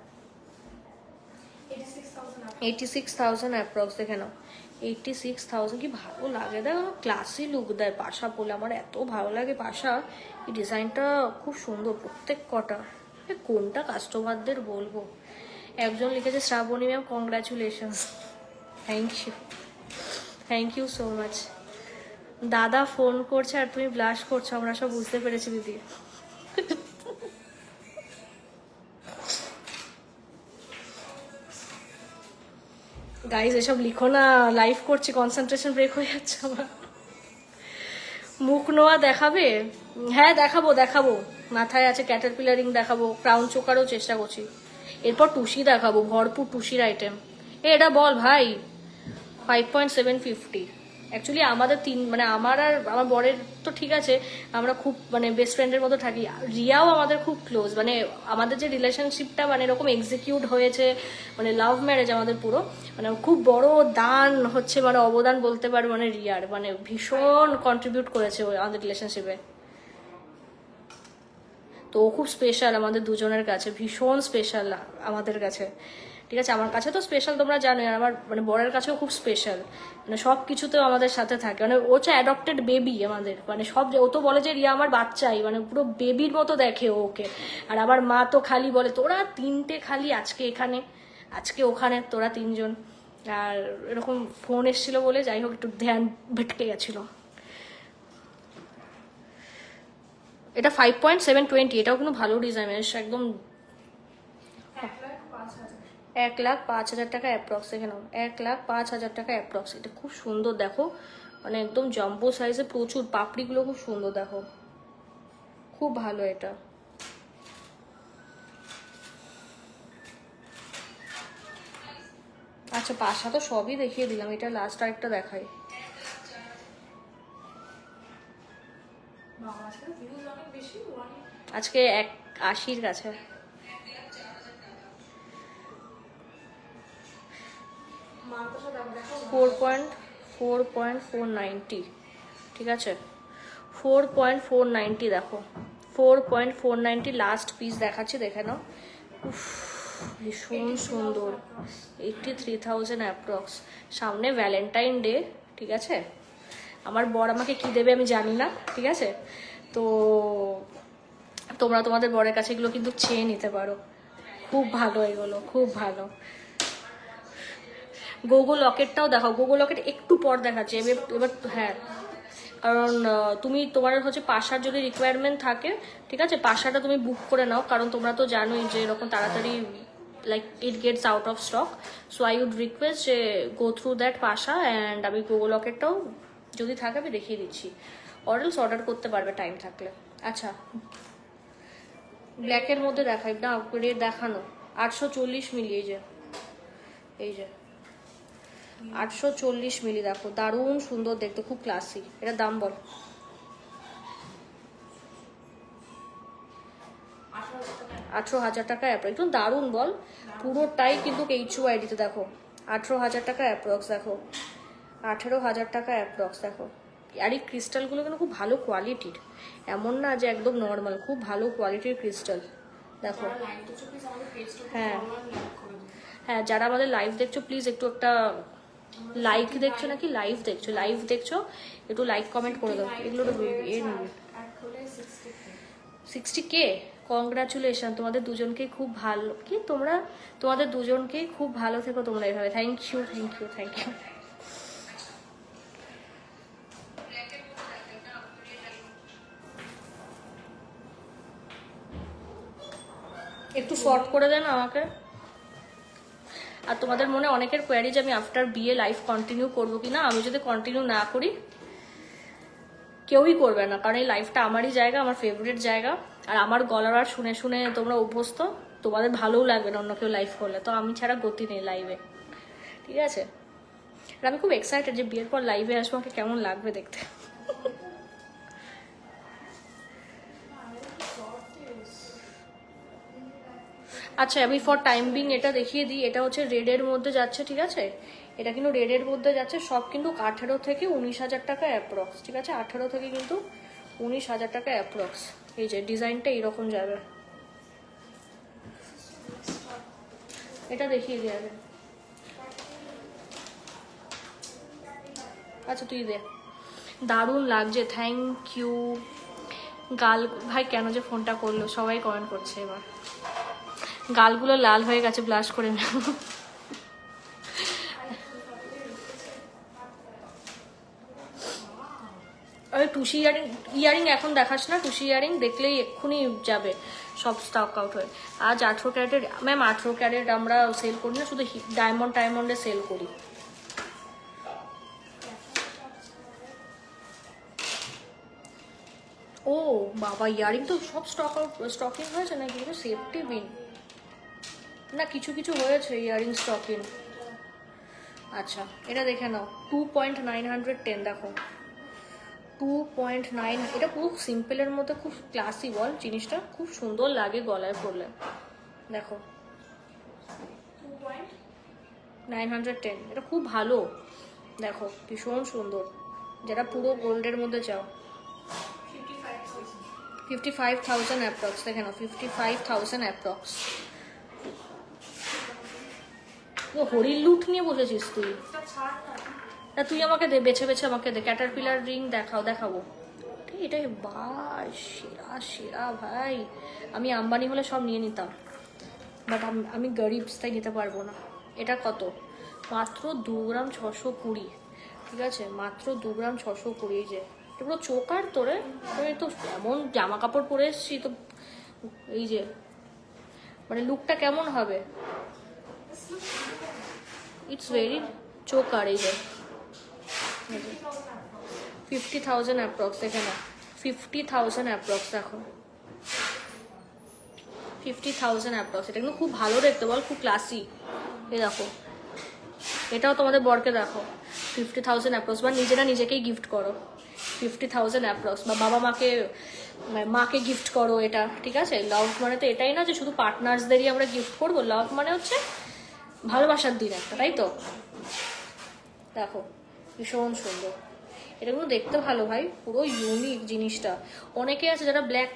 86,000 অ্যাপ্রক্স, দেখে নাও 86,000, কি ভালো লাগে, দেখো ক্লাসি লুক দেয় পাশা বলে, আমার এত ভালো লাগে পাশা, এই ডিজাইনটা খুব সুন্দর প্রত্যেক কটা। কোনটা কাস্টমারদের বলবো, একজন লিখেছে Shrabani ma'am congratulations, thank you so much. দাদা ফোন করছে আর তুমি ব্লাশ করছো, আমরা সব বুঝতে পেরেছি দিদি। গাইজ এসব লিখো না, লাইভ করছি, কনসেন্ট্রেশন ব্রেক হয়ে যাচ্ছে আমার। মুখ নোয়া দেখাবে, হ্যাঁ দেখাবো, মাথায় আছে ক্যাটারপিলারিং দেখাবো, ক্রাউন চোকারও চেষ্টা করছি, এরপর টুসি দেখাবো, ভরপুর টুসির আইটেম। এটা বল ভাই, 5.750, অ্যাকচুয়ালি আমাদের মানে আমার আর আমার বরের তো ঠিক আছে, আমরা খুব মানে বেস্ট ফ্রেন্ডের মতো থাকি। রিয়াও আমাদের খুব ক্লোজ, মানে আমাদের যে রিলেশনশিপটা মানে এরকম এক্সিকিউট হয়েছে, মানে লাভ ম্যারেজ আমাদের পুরো, মানে খুব বড় দান হচ্ছে, মানে অবদান বলতে পারো মানে রিয়ার, মানে ভীষণ কন্ট্রিবিউট করেছে আমাদের রিলেশনশিপে। তো ও খুব স্পেশাল আমাদের দুজনের কাছে, ভীষণ স্পেশাল আমাদের কাছে, ঠিক আছে? আমার কাছে তো স্পেশাল তোমরা জানোই, আর আমার মানে বরের কাছেও খুব স্পেশাল, মানে সব কিছুতেও আমাদের সাথে থাকে, মানে ও হচ্ছে অ্যাডপ্টেড বেবি আমাদের, মানে সব, ও তো বলে যে রিয়া আমার বাচ্চাই, মানে পুরো বেবির মতো দেখে ওকে। আর আমার মা তো খালি বলে তোরা তিনটে খালি আজকে এখানে আজকে ওখানে, তোরা তিনজন। আর এরকম ফোন এসেছিল বলে যাই হোক একটু ধ্যান ভেটকে গেছিলো। এটা 5.720, এটাও কিন্তু ভালো ডিজাইন, একদম 1,05,000 টাকা অ্যাপ্রক্স, এখানে 1,05,000 টাকা অ্যাপ্রক্স। এটা খুব সুন্দর দেখো, মানে একদম জাম্বো সাইজে, প্রচুর পাপড়িগুলো খুব সুন্দর দেখো, খুব ভালো এটা। আচ্ছা পাশা তো সবই দেখিয়ে দিলাম, এটা লাস্ট আরেকটা দেখাই। আজকে 180 কাছে। 4.490, ঠিক আছে? 4.490 দেখো, 4.490 লাস্ট পিস দেখাচ্ছি, দেখে নাও। উফ, ভীষণ সুন্দর। 83,000 অ্যাপ্রক্স। সামনে ভ্যালেন্টাইন ডে, ঠিক আছে? আমার বর আমাকে কি দেবে আমি জানি না, ঠিক আছে? তো তোমরা তোমাদের বরের কাছে এগুলো কিন্তু চেয়ে নিতে পারো, খুব ভালো এগুলো, খুব ভালো। গোগো লকেটটাও দেখাও, গোগো লকেট একটু পর দেখাচ্ছে এবার। হ্যাঁ, কারণ তুমি তোমার হচ্ছে পাশার যদি রিকোয়ারমেন্ট থাকে, ঠিক আছে, পাশাটা তুমি বুক করে নাও, কারণ তোমরা তো জানোই যে এরকম তাড়াতাড়ি like it gets out of stock. So I would request যে গো থ্রু দ্যাট পাশা, অ্যান্ড আমি গোগো লকেটটাও যদি থাকে আমি দেখিয়ে দিচ্ছি, অর্ডার অর্ডার করতে পারবে টাইম থাকলে। আচ্ছা ব্ল্যাকের মধ্যে দেখাই না, রেট দেখানো 840 মিলি, এই যে 840 মিলি দেখো, দারুণ সুন্দর দেখতে, খুব ক্লাসি। এটা দাম বল? 18,000 টাকা অ্যাপ্রক্স, একদম দারুণ বল, পুরোটাই কিন্তু HUID-তে দেখো, 18,000 টাকা অ্যাপ্রক্স দেখো, 18,000 টাকা অ্যাপ্রক্স দেখো। আর এই ক্রিস্টালগুলো কিন্তু খুব ভালো কোয়ালিটির, এমন না যে একদম নর্মাল, খুব ভালো কোয়ালিটির ক্রিস্টাল দেখো। হ্যাঁ হ্যাঁ, যারা আমাদের লাইভ দেখছো প্লিজ একটু একটা লাইক, দেখছো নাকি লাইভ দেখছো, লাইভ দেখছো একটু লাইক কমেন্ট করে দাও। এগুলো 60K, কংগ্রাচুলেশন তোমাদের দুজনকেই, খুব ভালো, কি তোমরা তোমাদের দুজনকেই খুব ভালো থেকো তোমরা এভাবে। Thank you thank you thank you. একটু শর্ট করে দেন আমাকে। আর তোমাদের মনে অনেকের কোয়ারি যে আমি আফটার বিয়ে লাইফ কন্টিনিউ করবো কিনা, আমি যদি কন্টিনিউ না করি কেউই করবে না, কারণ এই লাইফটা আমারই জায়গা, আমার ফেভারিট জায়গা, আর আমার গলার আর শুনে শুনে তোমরা অভ্যস্ত, তোমাদের ভালোও লাগবে না অন্য কেউ লাইভ করলে, তো আমি ছাড়া গতি নেই লাইভে, ঠিক আছে? আর আমি খুব এক্সাইটেড যে বিয়ের পর লাইভে আসবো, আমাকে কেমন লাগবে দেখতে। আচ্ছা আমি ফর টাইম বিং এটা দেখিয়ে দিই, এটা হচ্ছে রেডের মধ্যে যাচ্ছে, ঠিক আছে? এটা কিন্তু রেডের মধ্যে যাচ্ছে, সব কিন্তু 18 থেকে 19,000 টাকা অ্যাপ্রক্স, ঠিক আছে? 18 থেকে কিন্তু 19,000 টাকা অ্যাপ্রক্স। এই যে ডিজাইনটা এইরকম যাবে, এটা দেখিয়ে দিয়ে যাবে। আচ্ছা তুই দে, দারুণ লাগছে, থ্যাংক ইউ। গাল ভাই কেন যে ফোনটা করলো, সবাই কমেন্ট করছে, এবার গালগুলো লাল হয়ে গেছে, ব্লাশ করে না। আরে টুসি ইয়ারিং এখন দেখাস না, টুসি ইয়ারিং দেখলেই এক্ষুনি যাবে সব স্টক আউট হয়ে। আজ 18 ক্যারেটের, ম্যাম 18 ক্যারেট আমরা সেল করি না, শুধু ডায়মন্ডে সেল করি। ও বাবা, ইয়ারিং তো সব স্টকিং হয়েছে নাকি? এটা সেফটি বিন না, কিছু কিছু হয়েছে ইয়ারিং স্টকিং। আচ্ছা এটা দেখে নাও 2.910 দেখো 2.9, এটা পুরো সিম্পলের মধ্যে খুব ক্লাসি বল জিনিসটা, খুব সুন্দর লাগে গলায় পরলে। দেখো 910, এটা খুব ভালো, দেখো ভীষণ সুন্দর, যেটা পুরো গোল্ডের মধ্যে চাও। 55,000 অ্যাপ্রক্স, দেখে নাও 55,000 অ্যাপ্রক্স। তো হরির লুট নিয়ে বসেছিস তুই? তা তুই আমাকে দে, বেছে বেছে আমাকে দে, ক্যাটারপিলার রিং দেখাবো। ঠিক, এটাই ভাই সেরা সেরা ভাই। আমি আম্বানি হলে সব নিয়ে নিতাম, বাট আমি গরিব, তাই নিতে পারবো না। এটা কত? মাত্র 2 গ্রাম 620, ঠিক আছে, মাত্র 2 গ্রাম 620। এই যে এটা পুরো চোকার তোরে, আমি তো এমন জামা কাপড় পরে এসছি তো, এই যে মানে লুকটা কেমন হবে? It's very choker. এই যে 50,000 অ্যাপ্রক্স, দেখে না 50,000 অ্যাপ্রক্স, দেখো 50,000 অ্যাপ্রক্স। এটা কিন্তু খুব ভালো দেখতে বল, খুব ক্লাসি। এই দেখো, এটাও তোমাদের বরকে দেখো 50,000 অ্যাপ্রক্স, বা নিজেরা নিজেকেই গিফট করো 50,000 অ্যাপ্রক্স, বা বাবা মাকে গিফট করো এটা, ঠিক আছে। লাভ মানে তো এটাই না যে শুধু পার্টনার্সদেরই আমরা গিফট করবো, লাভ মানে হচ্ছে ভালোবাসার দিন একটা, তাই তো। দেখো ভীষণ সুন্দর, এটা কিন্তু দেখতে ভালো ভাই, পুরো ইউনিক জিনিসটা। অনেকে আছে যারা ব্ল্যাক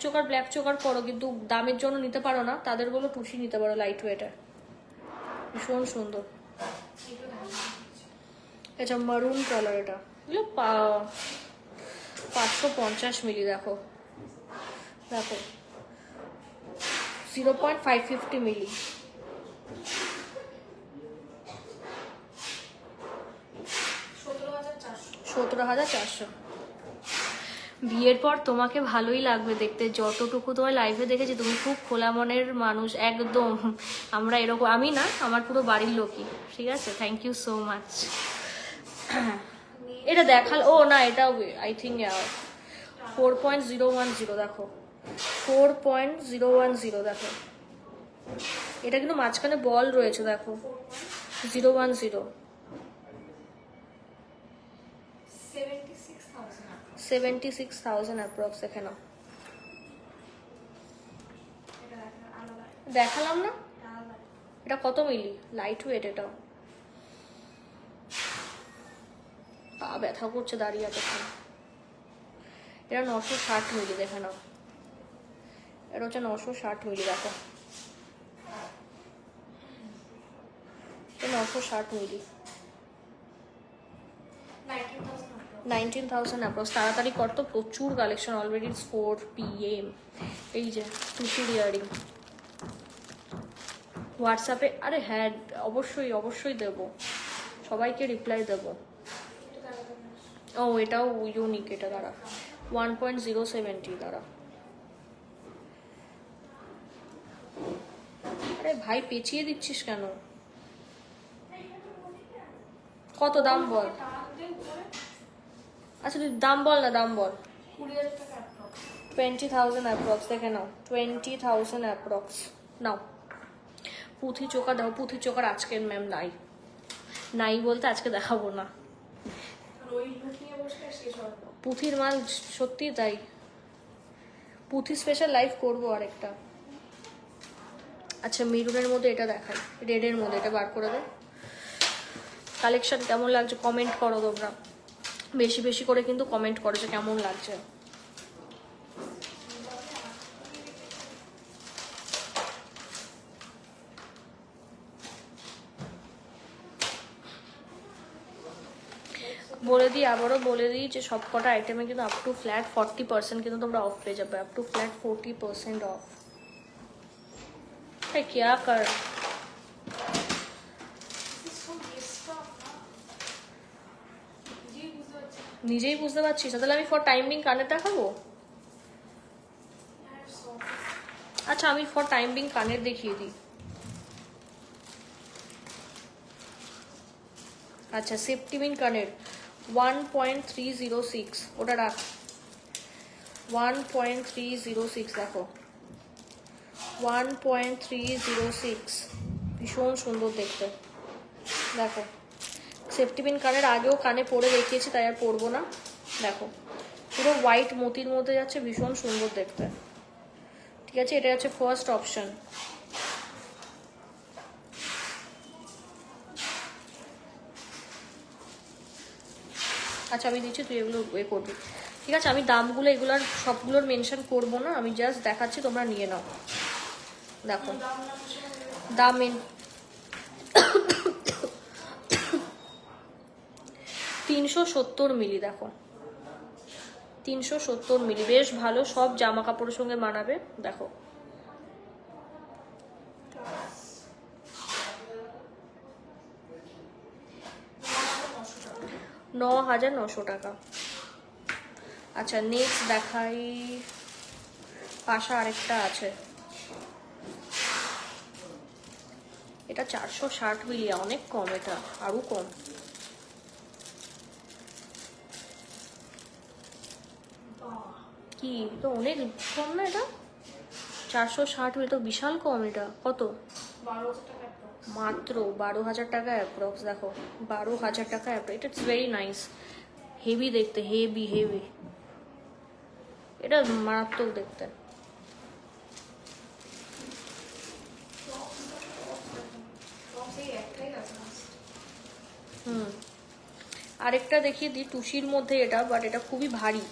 চোকার করো কিন্তু দামের জন্য নিতে পারো না, তাদের বলো টুসি নিতে পারো, লাইট ওয়েটার, ভীষণ সুন্দর। আচ্ছা মারুন কালার, এটা এগুলো 550 মিলি, দেখো দেখো 0.550 মিলি, 17,400। বিয়ের পর তোমাকে ভালোই লাগবে দেখতে, যতটুকু তোমার লাইফে দেখেছি তুমি খুব খোলা মনের মানুষ একদম। আমরা এরকম, আমি না, আমার পুরো বাড়ির লোকই, ঠিক আছে। Thank you so much. এটা দেখাল, ও না এটা আই থিঙ্ক 4.010, দেখো 4.010, দেখো এটা কিন্তু মাঝখানে বল রয়েছে, দেখো 010, 76,000 অ্যাপ্রক্স, দেখে নাও। দেখালাম না, এটা কত মিলি, লাইট ওয়েট, এটাও। পা ব্যথা করছে দাঁড়িয়ে এতক্ষণ। এটা 960 মিলি, দেখে নাও, এটা হচ্ছে 960 মিলি, দেখো 960 মিলি, 19,000 অ্যাপ্রক্স। তাড়াতাড়ি কর তো, প্রচুর কালেকশন অলরেডি, 4 PM। এই যে টুসির ইয়ারিং হোয়াটসঅ্যাপে, আরে হ্যাঁ অবশ্যই অবশ্যই দেবো, সবাইকে রিপ্লাই দেবো। ও এটাও ইউনিক, এটা দাঁড়া 1.070, দাঁড়া। আরে ভাই পেঁচিয়ে দিচ্ছিস কেন? কত দাম বল? আচ্ছা তুই দাম বল না, দাম বল। 20,000 অ্যাপ্রক্স, দেখে নাও 20,000 অ্যাপ্রক্স। নাও পুঁথি চোকা দাও, পুঁথি চোকার আজকের ম্যাম নাই বলতে আজকে দেখাবো না। পুঁথির মাল সত্যি তাই, পুঁথি স্পেশাল লাইভ করবো আরেকটা। আচ্ছা মেরুনের মধ্যে এটা দেখাই, রেডের মধ্যে এটা বার করে দে। কালেকশন কেমন লাগছে কমেন্ট করো তোমরা, বেশি বেশি করে কিন্তু কমেন্ট করো যে কেমন লাগছে। বলে দিই, আবারও বলে দিই যে সব কটা আইটেমে কিন্তু আপ টু ফ্ল্যাট 40% কিন্তু তোমরা অফ পেয়ে যাবে, আপ টু ফ্ল্যাট 40% অফ। क्या कर নিজেই বুঝতে পারছিস, তাহলে আমি ফর টাইমিং কানের দেখাবো। আচ্ছা আমি ফর টাইমিং কানের দেখিয়ে দিই। আচ্ছা সেপ্টিমিন কানের 1.306, ওটা রাখ 1.306, দেখো 1.306, ভীষণ সুন্দর দেখতে, দেখো সেফটি পিন কানের আগেও কানে পরে দেখিয়েছি, তাই আর পরবো না। দেখো পুরো হোয়াইট মোতির মধ্যে যাচ্ছে, ভীষণ সুন্দর দেখতে। ঠিক আছে, এটা হচ্ছে ফার্স্ট অপশন। আচ্ছা আমি দিচ্ছি, তুই এগুলো এ করবি। ঠিক আছে, আমি দামগুলো এগুলোর সবগুলোর মেনশন করবো না, আমি জাস্ট দেখাচ্ছি, তোমরা নিয়ে নাও। দেখো দাম 370 মিলি, দেখো 370 মিলি, বেশ ভালো, সব জামা কাপড়ের সঙ্গে মানাবে। দেখো $9,900 টাকা। আচ্ছা নেক্সট দেখাই, পাশা আরেকটা আছে, এটা 460 মিলি, অনেক কম, এটা আরো কম। কি তো অনেক কম না এটা? 460 মিলি তো বিশাল কম। এটা কত? 12,000 টাকা approx। মাত্র 12,000 টাকা অ্যাপ্রক্স। দেখো 12,000 টাকা অ্যাপ্রক্স। এটা ইটস ভেরি নাইস, হেভি দেখতে, হেভি হেভি, এটা মারাত্মক দেখতে। Tops এই একটাই আছে last। আরেকটা দেখিয়ে দিই, টুসির মধ্যে এটা, বাট এটা খুবই ভারী,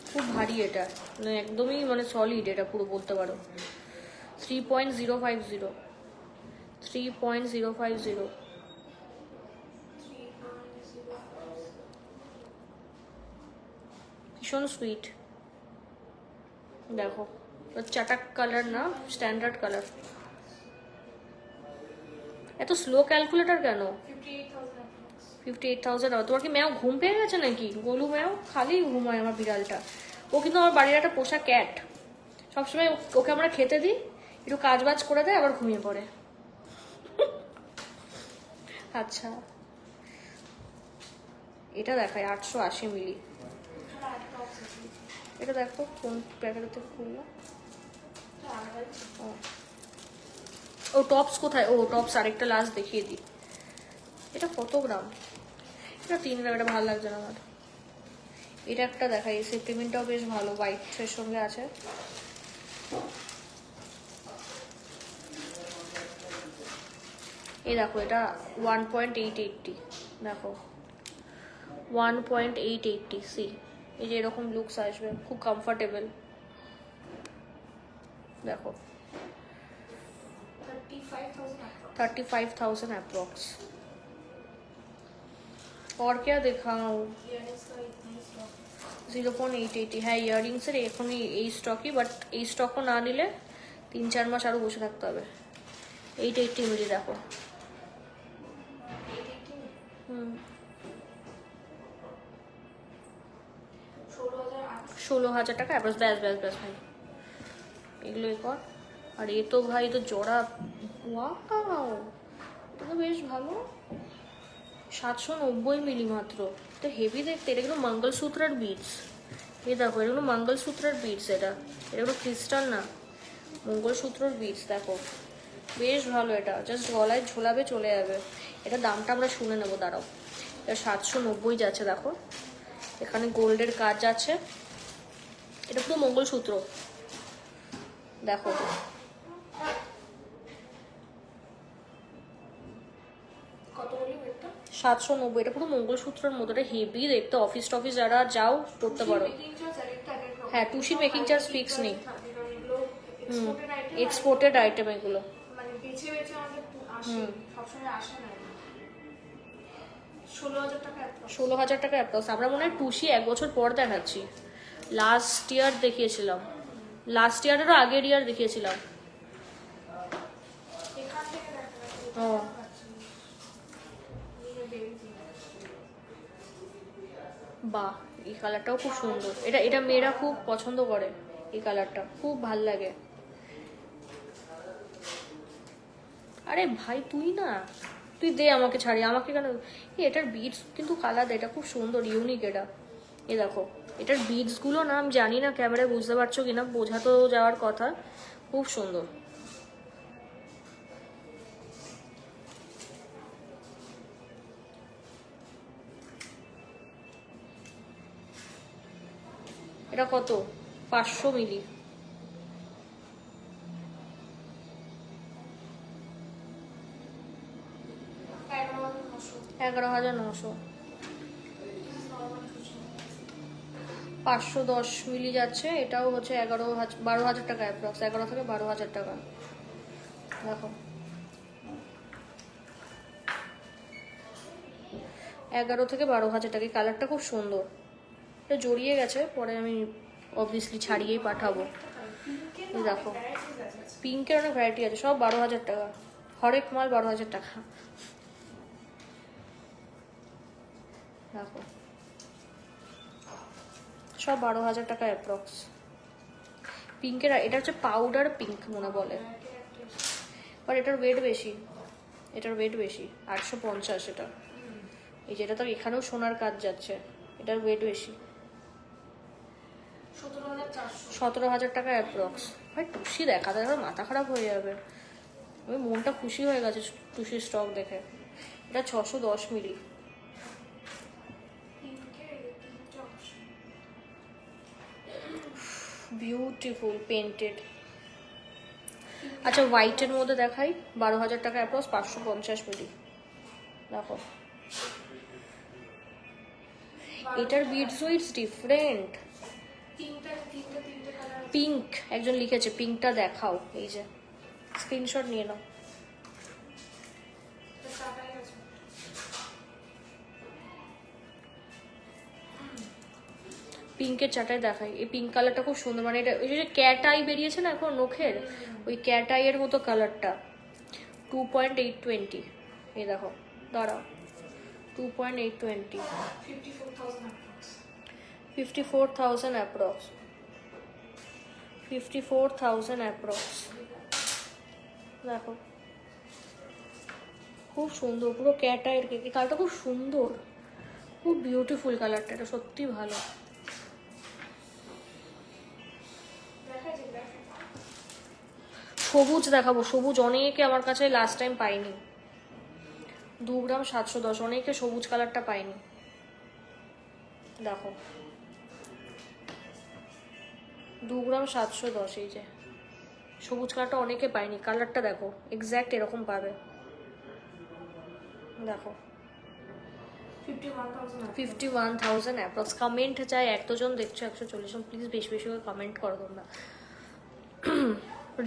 খুব ভারী, এটা মানে একদমই মানে সলিড, এটা পুরো বলতে পারো। 3.050, 3.050, ভীষণ সুইট। দেখো চাটাক কালার না, স্ট্যান্ডার্ড কালার। এত স্লো ক্যালকুলেটর কেন? 58,000 approx। 58,000। তোমার কি ম্যাও ঘুম পেয়ে গেছে নাকি? গোলু ম্যাও খালি ঘুমায় আমার বিড়ালটা। ও কিন্তু আমার বাড়ির একটা পোষা ক্যাট, সবসময় ওকে আমরা খেতে দিই, একটু কাজ বাজ করে দেয়, আবার ঘুমিয়ে পড়ে। আচ্ছা এটা দেখায় 880 মিলি। এখানে আরেকটা tops আছে। এটা দেখো কোন প্যাকেট থেকে খুললো। এটা আলাদাই ছিল। ও টপস কোথায়? ও টপস আরেকটা লাস্ট দেখিয়ে দিই। এটা কত গ্রাম? এটা 3 গ্রাম, এটা ভালো লাগছে না আমার। এটা একটা দেখাই, সেফটিমিনটাও বেশ ভালো, হোয়াইটের সঙ্গে আছে। এই দেখো এটা 1.880, দেখো 1.880 সি। এই যে এরকম লুকস আসবে, খুব কমফোর্টেবল। দেখো 35,000 approx। 35,000 अप्रोक्स। और क्या दिखाऊं? Earrings का इतना ही stock है। 0.880, হ্যাঁ ইয়াররিংসের এখনই এই স্টকই, বাট এই স্টকও না নিলে 3-4 মাস আরো বসে থাকতে হবে। 880 মিলি, দেখো 880 16,800। 16,000 টাকা অ্যাপ্রক্স। ব্যাস ব্যাস ব্যাস ভাই, এগুলো এ কর। আর এ তো ভাই তো জোড়া, ওয়াও এটা তো বেশ ভালো, 790 মিলি মাত্র। এটা হেভি দেখতে, এটা কিন্তু মঙ্গলসূত্রের বিটস। এই দেখো এটা কিন্তু মঙ্গলসূত্রের বিটস, এটা এটা কোনো ক্রিস্টাল না, মঙ্গলসূত্রের বিটস। দেখো বেশ ভালো, এটা জাস্ট গলায় ঝোলাবে চলে যাবে। এটা দামটা আমরা শুনে নেবো, দাঁড়াও। এটা 790 যাচ্ছে। দেখো এখানে গোল্ডের কাজ আছে, এটা পুরো মঙ্গলসূত্র। দেখো কত বলি ওয়েটটা? 790, এটা পুরো মঙ্গলসূত্রের মতো, এটা হেভি দেখতে। অফিস টফিস যারা যাও পড়তে পারো। মেকিং চার্জ আরেকটা এক এক রকম। হ্যাঁ, টুসির মেকিং চার্জ ফিক্স নেই। থাকে, কারণ এগুলো exported item, এক্সপোর্টেড আইটেম এগুলো। মানে বেছে বেছে আমাদের আসে, সবসময় আসে না। 16,000 টাকা approx। 16,000 টাকা অ্যাপ্রক্স। আমরা মনে হয় টুসি 1 বছর পর দেখাচ্ছি, লাস্ট ইয়ার দেখিয়েছিলাম, লাস্ট ইয়ারেরও আগের ইয়ার দেখিয়েছিলাম। এখান থেকে দেখা যাচ্ছে। ও বাহ, এই কালারটাও খুব সুন্দর। এটা এটা মেয়েরা খুব পছন্দ করে, এই কালারটা খুব ভাল লাগে। আরে ভাই তুই না, তুই দে আমাকে, ছাড়ি আমাকে কেন? এটার বিটস কিন্তু কালার, এটা খুব সুন্দর, ইউনিক এটা। এ দেখো এটার বিটস গুলো না, আমি জানি না ক্যামেরায় বুঝতে পারছো কিনা, বোঝা তো যাওয়ার কথা, খুব সুন্দর। এটা কত? 500 মিলি। 11,900। 510 মিলি যাচ্ছে, এটাও হচ্ছে 12,000 টাকা অ্যাপ্রক্স, 11 থেকে 12,000 টাকা। দেখো 11 থেকে 12,000 টাকা। এই কালারটা খুব সুন্দর, এটা জড়িয়ে গেছে, পরে আমি অবভিয়াসলি ছাড়িয়েই পাঠাবো। এই দেখো পিঙ্কের অনেক ভ্যারাইটি আছে, সব 12,000 টাকা, হরেক মাল 12,000 টাকা। দেখো সব 12,000 টাকা অ্যাপ্রক্স। পিঙ্কের এটা হচ্ছে পাউডার পিঙ্ক মনে বলে, বাট এটার ওয়েট বেশি, এটার ওয়েট বেশি 850 এটা। এই যেটা তো এখানেও সোনার কাজ যাচ্ছে, এটার ওয়েট বেশি। 17,000 টাকা অ্যাপ্রক্স। ভাই টুসি দেখাতে দেখো মাথা খারাপ হয়ে যাবে, আমি মনটা খুশি হয়ে গেছে টুসির স্টক দেখে। এটা 610 মিলি। Beautiful painted. আচ্ছা হোয়াইটের মধ্যে দেখাই, 12,000 টাকা অ্যাপ্রক্স, 550 মিলি। দেখো এটার বিটস উইটস ডিফারেন্ট। পিঙ্ক একজন লিখেছে, পিঙ্কটা দেখাও। এই যে স্ক্রিনশট নিয়ে নাও। পিঙ্কের চাটাই দেখাই, এই পিঙ্ক কালারটা খুব সুন্দর, মানে এটা ওই যে ক্যাট আই বেরিয়েছে না এখন নখের, ওই ক্যাট আই এর মতো কালারটা। 2.820। এই দেখো দাঁড়াও, 2.820, 54,000 অ্যাপ্রক্স, 54,000 অ্যাপ্রক্স। দেখো খুব সুন্দর, পুরো ক্যাট আইয়ের কেক। এই কালারটা খুব সুন্দর, খুব বিউটিফুল কালারটা, এটা সত্যি ভালো। সবুজ দেখাবো, সবুজ অনেকে আমার কাছে লাস্ট টাইম পাইনি। 2 গ্রাম 710, অনেকে সবুজ কালারটা পাইনি। দেখো 2 গ্রাম 710, এই যে সবুজ কালারটা অনেকে পাইনি, কালারটা দেখো এক্স্যাক্ট এরকম পাবে। দেখো 51,000 অ্যাপ্রক্স। কমেন্ট চাই, 100 জন দেখছো, 140 জন, প্লিজ বেশি বেশি করে কমেন্ট করো তোমরা।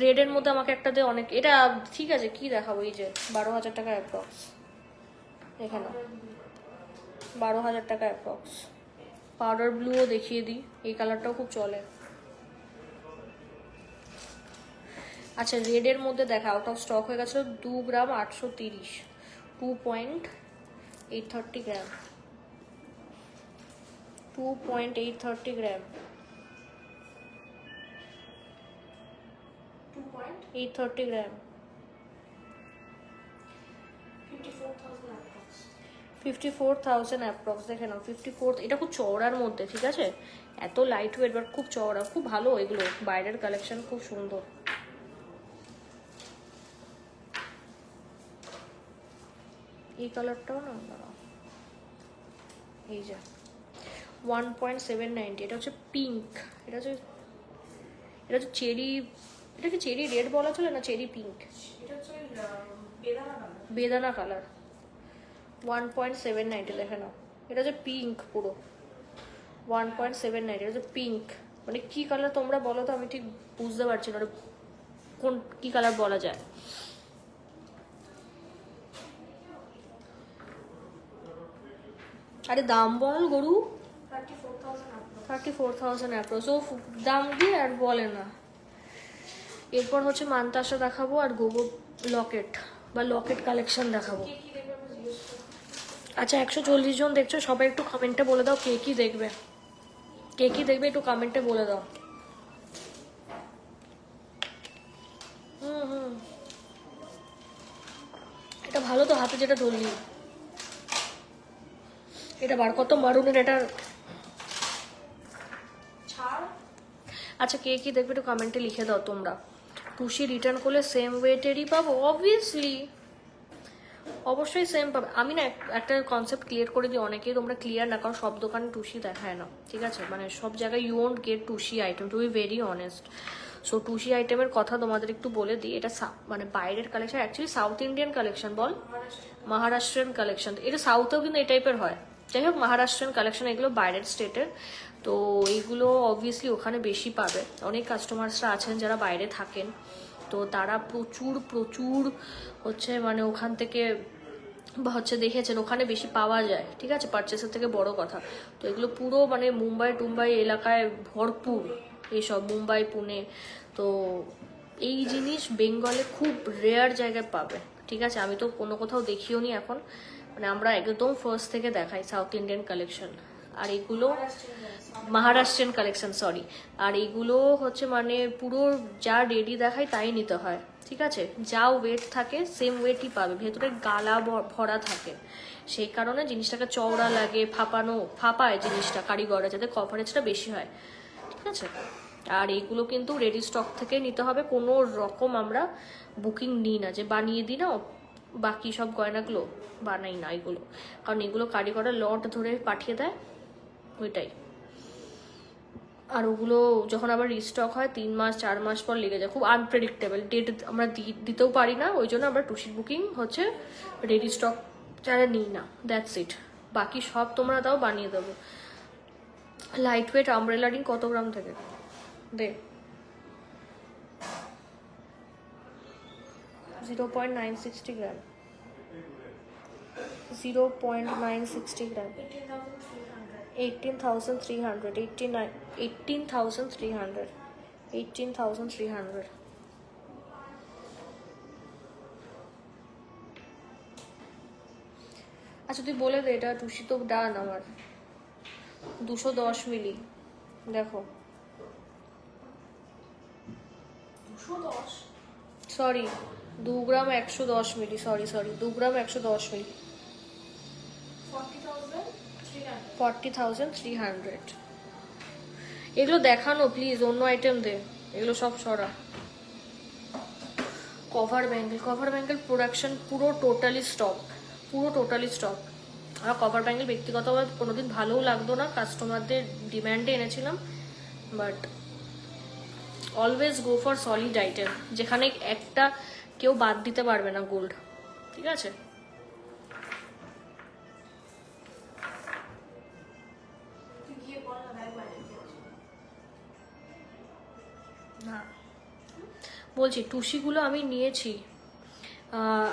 রেডের মধ্যে আমাকে একটা দে, অনেক এটা ঠিক আছে, কি দেখাবো? এই যে 12,000 টাকা অ্যাপ্রক্স, এখানে 12,000 টাকা অ্যাপ্রক্স। পাউডার ব্লুও দেখিয়ে দিই, এই কালারটাও খুব চলে। আচ্ছা রেডের মধ্যে দেখা, আউট অফ স্টক হয়ে গেছে। 2 গ্রাম 830, 2.830 গ্রাম, 2.830 গ্রাম, 830 গ্রাম, 54,000 অ্যাপ্রক্স। দেখে নাও 54। এটা খুব চওড়ার মধ্যে, ঠিক আছে, এত লাইট ওয়েট বাট খুব চওড়া, খুব ভালো এগুলো, বাইরের কালেকশন খুব সুন্দর। এই কালারটাও না, এই যে 1.790, এটা হচ্ছে পিঙ্ক, এটা হচ্ছে চেরি, এটা কি চেরি রেড বলা চলে না, চেরি পিঙ্ক, বেদানা কালার। 1.790, দেখে নাও, এটা হচ্ছে পিঙ্ক পুরো, 1.790, এটা হচ্ছে পিঙ্ক। মানে কি কালার তোমরা বলো তো, আমি ঠিক বুঝতে পারছি না কোন কি কালার বলা যায়। আরে দাম বল গরু। 34,000 অ্যাপ্রক্স। ও দাম দিয়ে আর বলে না। এরপর হচ্ছে মানতাসা দেখাবো আর গোগো লকেট বা লকেট কালেকশন দেখাবো। আচ্ছা 140 জন দেখছো, সবাই একটু কমেন্টে বলে দাও কে কি দেখবে, কে কি দেখবে একটু কমেন্টে বলে দাও। এটা ভালো তো, হাতে যেটা ধরলি এটা বার কত মারুনের এটা। আচ্ছা কে কি দেখবে একটু কমেন্টে লিখে দাও তোমরা। টুসি রিটার্ন করলে সেম ওয়েটেরই পাবো? অবভিয়াসলি অবশ্যই সেম পাবে। আমি না একটা কনসেপ্ট ক্লিয়ার করে দিই, অনেকেই তোমরা ক্লিয়ার না, কারণ সব দোকানে টুসি দেখায় না, ঠিক আছে? মানে সব জায়গায় you won't get Tussi item, to be very honest. So Tussi আইটেমের কথা তোমাদের একটু বলে দিই, এটা মানে বাইরের collection, actually south Indian collection, বল মহারাষ্ট্রিয়ান কালেকশন, এটা সাউথেও কিন্তু এই টাইপের হয়। যাই হোক, মহারাষ্ট্রিয়ান কালেকশন, এগুলো বাইরের স্টেটের। তো এইগুলো অবভিয়াসলি ওখানে বেশি পাবে। অনেক কাস্টমার্সরা আছেন যারা বাইরে থাকেন, তো তারা প্রচুর প্রচুর হচ্ছে মানে ওখান থেকে বা হচ্ছে দেখেছেন ওখানে বেশি পাওয়া যায়, ঠিক আছে, পারচেসের থেকে বড় কথা। তো এগুলো পুরো মানে মুম্বাই টুম্বাই এলাকায় ভরপুর এইসব, মুম্বাই পুনে। তো এই জিনিস বেঙ্গলে খুব রেয়ার জায়গায় পাবে, ঠিক আছে? আমি তো কোনো কোথাও দেখিও নি এখন, মানে আমরা একদম ফার্স্ট থেকে দেখাই সাউথ ইন্ডিয়ান কালেকশন। আর এগুলো মহারাষ্ট্রিয়ান কালেকশন, সরি। আর এইগুলো হচ্ছে মানে পুরো যা রেডি দেখায় তাই নিতে হয়, ঠিক আছে? যা ওয়েট থাকে সেম ওয়েটই পাবে, ভেতরে গালা ভরা থাকে, সেই কারণে জিনিসটাকে চওড়া লাগে, ফাঁপায় জিনিসটা কারিগররা, যাতে কভারেজটা বেশি হয়, ঠিক আছে? আর এইগুলো কিন্তু রেডি স্টক থেকে নিতে হবে, কোনো রকম আমরা বুকিং নিই না, যে বানিয়ে দিই না বাকি সব গয়নাগুলো, বানাই না এগুলো, কারণ এগুলো কারিগররা লট ধরে পাঠিয়ে দেয়, ওইটাই। আর ওগুলো যখন আবার রিস্টক হয় 3 মাস 4 মাস পর লেগে যায়, খুব আনপ্রেডিক্টেবল, ডেট আমরা দিতেও পারি না, ওই জন্য আমরা টুসির বুকিং হচ্ছে রেডি স্টক যারা নিই না, দ্যাটস ইট। বাকি সব তোমরা দাও, বানিয়ে দেবো। লাইট ওয়েট আমব্রেলা রিং কত গ্রাম থেকে দে? 0.960 গ্রাম, 0.960 গ্রাম, 18,300, 18,300, 18,300। আচ্ছা তুই বলে দে, এটা টুসি তো ডান আমার। 210 মিলি, দেখো, 210 সরি 2 গ্রাম 110 মিলি, সরি 2 গ্রাম 110 মিলি, 40,300 40,300। এগুলো দেখানো প্লিজ, অন্য আইটেম দে, এগুলো সব সরা। কভার ব্যাঙ্গেল প্রোডাকশন পুরো টোটালি স্টপ, আর কভার ব্যাঙ্গেল ব্যক্তিগতভাবে কোনোদিন ভালোও লাগতো না, কাস্টমারদের ডিম্যান্ডে এনেছিলাম, but always go for solid item, যেখানে একটা কেউ বাদ দিতে পারবে না গোল্ড, ঠিক আছে? তুই গিয়ে বল না ভাই বাইরে কি আছে। না বলছি টুসিগুলো আমি নিয়েছি।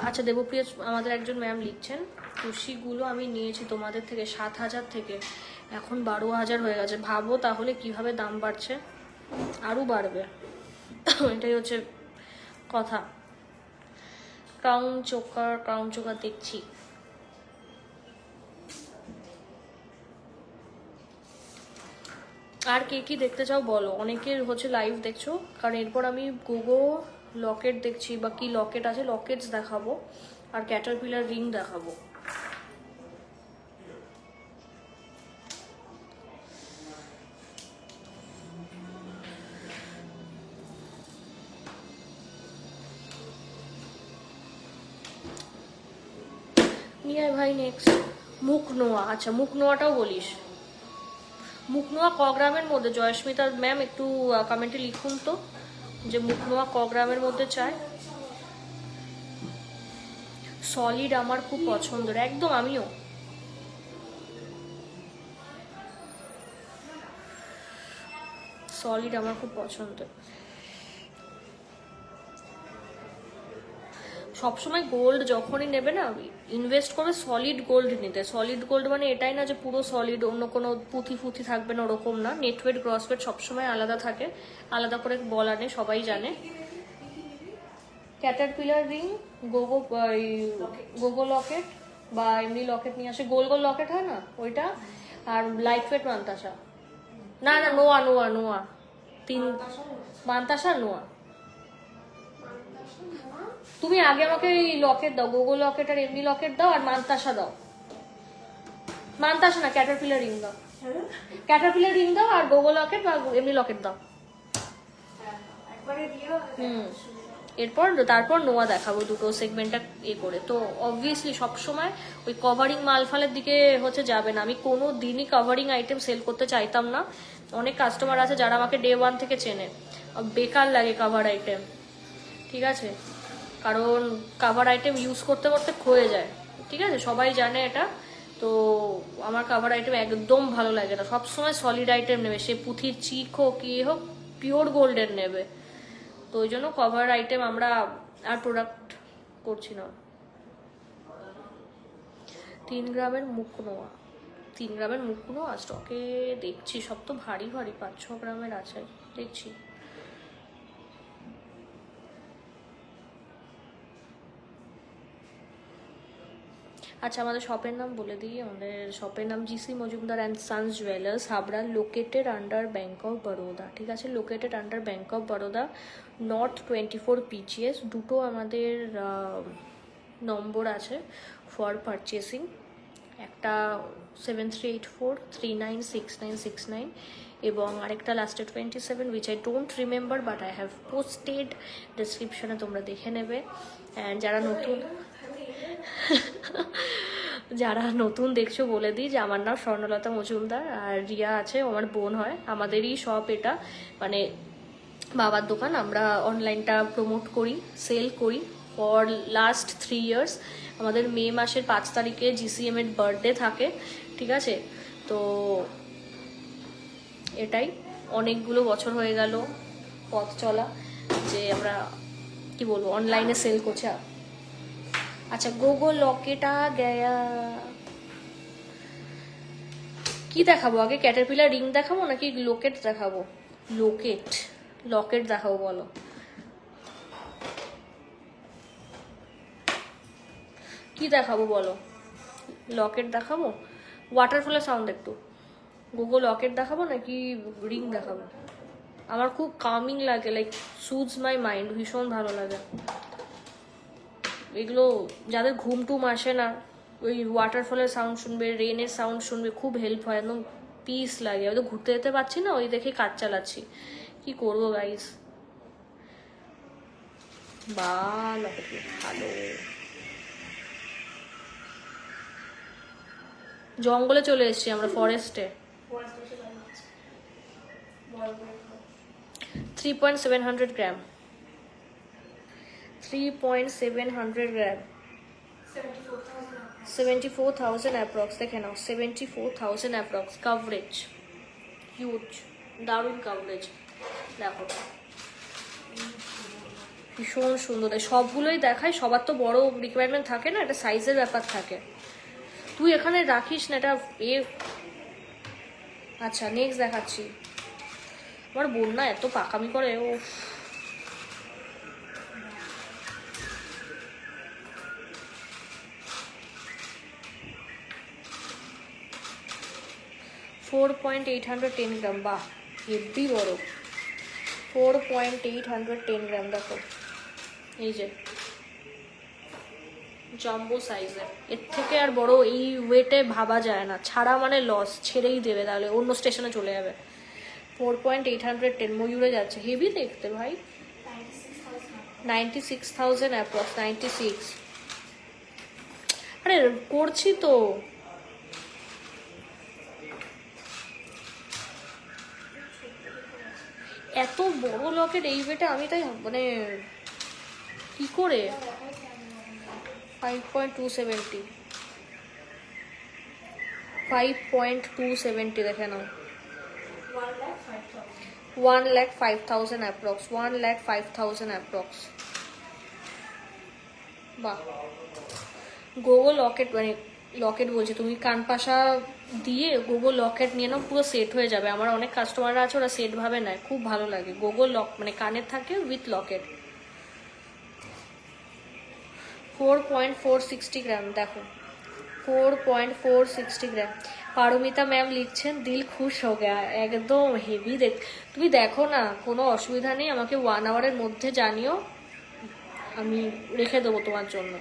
আচ্ছা দেবপ্রিয়া আমাদের একজন ম্যাম লিখছেন, টুসিগুলো আমি নিয়েছি তোমাদের থেকে 7,000 থেকে, এখন 12,000 হয়ে গেছে। ভাবো তাহলে কিভাবে দাম বাড়ছে, আরও বাড়বে, এটাই হচ্ছে কথা। ক্রাউন চোকার দেখছি। আর কে কি দেখতে চাও বলো, অনেকের হচ্ছে লাইভ দেখছো, কারণ এরপর আমি গোগো লকেট দেখছি, বা কি লকেট আছে, লকেটস দেখাবো, আর ক্যাটারপিলার রিং দেখাবো। নিয়ে ভাই নেক্সট মুখ নোয়া। আচ্ছা মুখ নোয়াটাও বলিস, মুখ নোয়া ক গ্রামের মধ্যে? জয়স্মিতা ম্যাম একটু কমেন্টে লিখুন তো, যে মুখ নোয়া ক গ্রামের মধ্যে চায়। সলিড আমার খুব পছন্দের, একদম আমিও। সলিড আমার খুব পছন্দের। সবসময় গোল্ড যখনই নেবে না, ইনভেস্ট করবে সলিড গোল্ড নিতে। সলিড গোল্ড মানে এটাই না যে পুরো সলিড, অন্য কোনো পুঁথি ফুথি থাকবে না, ওরকম না। নেটওয়েট গ্রসওয়েট সবসময় আলাদা থাকে, আলাদা করে বলা নেই, সবাই জানে। ক্যাটারপিলার রিং, গোগো লকেট, বা এমনি লকেট নিয়ে আসে, গোল গোল লকেট হয় না ওইটা, আর লাইট ওয়েট মান্তাসা, না নোয়া 3, মান্তাসা নোয়া। তুমি আগে আমাকে এই লকেট দাও, গোগো লকেট আর এমনি লকেট দাও, আর মান্তাসা দাও। মান্তাসা না, ক্যাটারপিলার রিং দাও, ক্যাটারপিলার রিং দাও, আর গোগো লকেট বা এমনি লকেট দাও। একবারে দিও। তারপর নোয়া দেখাবো, দুটো সেগমেন্টটা করে। তো অবভিয়াসলি সবসময় ওই কভারিং মালফালের দিকে যাবে না। আমি কোনো দিনই কভারিং আইটেম সেল করতে চাইতাম না। অনেক কাস্টমার আছে যারা আমাকে ডে 1 থেকে চেনে, বেকার লাগে কাভার আইটেম, ঠিক আছে? কারণ কাভার আইটেম ইউজ করতে করতে ক্ষয়ে যায়, ঠিক আছে? সবাই জানে এটা। তো আমার কাভার আইটেম একদম ভালো লাগে না। সবসময় সলিড আইটেম নেবে, সে পুঁথির চিক হোক কি হোক, পিওর গোল্ডের নেবে। তো ওই জন্য কভার আইটেম আমরা আর প্রোডাক্ট করছি না। 3 গ্রামের মুখ নোয়া, 3 গ্রামের মুখ নোয়া স্টকে দেখছি। সব তো ভারী ভারী 5-6 গ্রামের আছে দেখছি। আচ্ছা, আমাদের শপের নাম বলে দিই। আমাদের শপের নাম GC Majumdar and sons jewellers, Habra, located under bank of Baroda, ঠিক আছে? Located under bank of Baroda, north 24 PGS। দুটো আমাদের নম্বর আছে ফর পারচেসিং। একটা 7384396969 এবং আরেকটা লাস্টে 27, which I don't remember but I have posted. ডিসক্রিপশনে তোমরা দেখে নেবে। অ্যান্ড যারা নতুন দেখছো বলে দিই যে আমার নাম স্বর্ণলতা মজুমদার, আর রিয়া আছে, আমার বোন হয়। আমাদেরই শপ এটা, মানে বাবার দোকান। আমরা অনলাইনটা প্রমোট করি, সেল করি ফর লাস্ট 3 ইয়ার্স। আমাদের মে মাসের 5 তারিখে GCM এর বার্থডে থাকে, ঠিক আছে? তো এটাই, অনেকগুলো বছর হয়ে গেল পথ চলা যে আমরা কি বলবো অনলাইনে সেল করছি। আচ্ছা, গোগো লকেট আ গয়া। কি দেখাবো আগে, ক্যাটারপিলার রিং দেখাবো নাকি লোকেট দেখাবো? লকেট দেখাবো, বলো। কি দেখাবো বলো? লকেট দেখাবো? ওয়াটারফলের সাউন্ড একটু। গোগো লকেট দেখাবো নাকি রিং দেখাবো? আমার খুব কামিং লাগে, লাইক সুদস মাই মাইন্ড, ভীষণ ভালো লাগে এগুলো। যাদের ঘুম টুম আসে না, ওই ওয়াটারফলের সাউন্ড শুনবে, রেনের সাউন্ড শুনবে, খুব হেল্প হয়, একদম পিস লাগে। হয়তো ঘুরতে যেতে পারছি না, ওই দেখে কাজ চালাচ্ছি, কি করবো গাইস। বা লকেট ভালো। জঙ্গলে চলে এসেছি আমরা, ফরেস্টে। 3.700 গ্রাম, 3.700 গ্রাম, 74,000 অ্যাপ্রক্স। দেখে নাও, 74,000 অ্যাপ্রক্স। কাভারেজ হিউজ, দারুণ কাভারেজ। দেখো ভীষণ সুন্দর। সবগুলোই দেখায়, সবার তো বড় রিকোয়ারমেন্ট থাকে না, এটা সাইজের ব্যাপার থাকে। তুই এখানে রাখিস না এটা আচ্ছা, নেক্সট দেখাচ্ছি। আমার বোন না এত পাকামি করে, ও 4.810 গ্রাম, বাহ হেভি বড়। 4.810 গ্রাম, দেখো এই যে জাম্বো সাইজের। এর থেকে আর বড় এই ওয়েটে ভাবা যায় না, ছাড়া মানে লস, ছেড়েই দেবে, তাহলে অন্য স্টেশনে চলে যাবে। 4.810, ময়ূরে যাচ্ছে, হেভি দেখতে ভাই। 96,000 অ্যাপ্রক্স, 96। আরে করছি তো। এত বড় লকেট এই ওয়েটে আমি তাই মানে কি করে। 5.270, 5.270 দেখে নাও। 1,05,000 অ্যাপ্রক্স, 1,05,000 অ্যাপ্রক্স। বাহ, গোগো লকেট, মানে লকেট বলছে, তুমি কানপাশা দিয়ে গোগো লকেট নিয়ে নাও, পুরো সেট হয়ে যাবে। আমার অনেক কাস্টমাররা আছে, ওরা সেট ভাবে নেয়, খুব ভালো লাগে। গোগো লক মানে কানের থাকে উইথ লকেট। 4.460 গ্রাম, দেখো 4.460 গ্রাম। পারমিতা ম্যাম লিখছেন দিল খুশ হো গয়া, একদম হেভি দেখ। তুমি দেখো না, কোনো অসুবিধা নেই, আমাকে 1 আওয়ারের মধ্যে জানিও, আমি রেখে দেবো তোমার জন্য।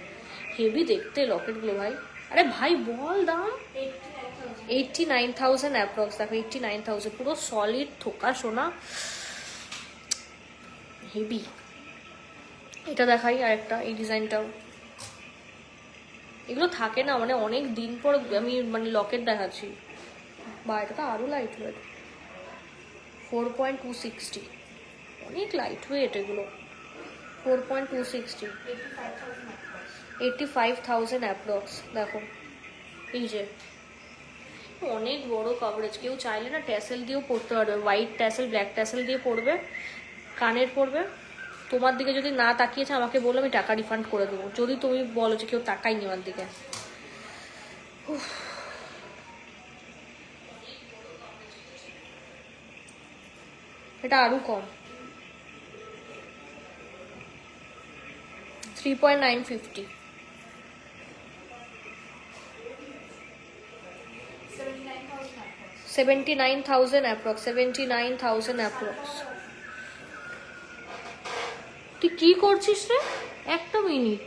হেভি দেখতে লকেটগুলো ভাই। আরে ভাই বল দাম। 89,000 অ্যাপ্রক্স, দেখো 89,000, পুরো সলিড থোকা সোনা, হেভি এটা দেখাই আরেকটা, এই ডিজাইনটাও। এগুলো থাকে না, মানে অনেক দিন পর আমি মানে লকেট দেখাচ্ছি। বা এটা তো আরও লাইট ওয়েট, 4.260, অনেক লাইট ওয়েট এগুলো। 4.260, 85,000 অ্যাপ্রক্স। দেখো এই যে অনেক বড় কভারেজ, কেউ চাইলে না ট্যাসেল দিয়েও পরতে পারবে, হোয়াইট ট্যাসেল ব্ল্যাক ট্যাসেল দিয়ে পরবে, কানের পরবে। তোমার দিকে যদি না তাকিয়েছে আমাকে বলো, আমি টাকা রিফান্ড করে দেবো, যদি তুমি বলো যে কেউ তাকায়নি আমার দিকে। এটা আরও কম, 3.950, 79,000 অ্যাপ্রক্স, 79,000 অ্যাপ্রক্স। তুই কি করছিস রে? একটা মিনিট,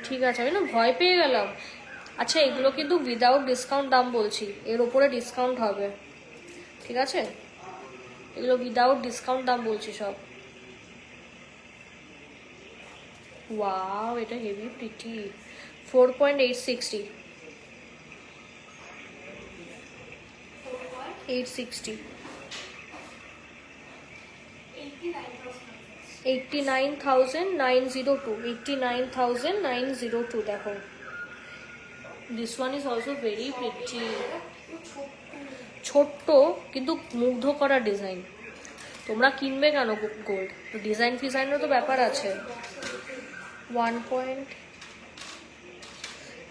ঠিক আছে, আমি না ভয় পেয়ে গেলাম। আচ্ছা এগুলো কিন্তু উইদাউট ডিসকাউন্ট দাম বলছি, এর ওপরে ডিসকাউন্ট হবে, ঠিক আছে? এগুলো উইদাউট ডিসকাউন্ট দাম বলছি সব। ওয়াও, এটা হেভি প্রিটি, 4.860, 860, 89,902, 89,902। দেখো, this one is also very pretty, ছোট্ট কিন্তু মুগ্ধ করা ডিজাইন। তোমরা কিনবে কেন গোল্ড? ডিজাইন ফিজাইনেরও তো ব্যাপার আছে। 1.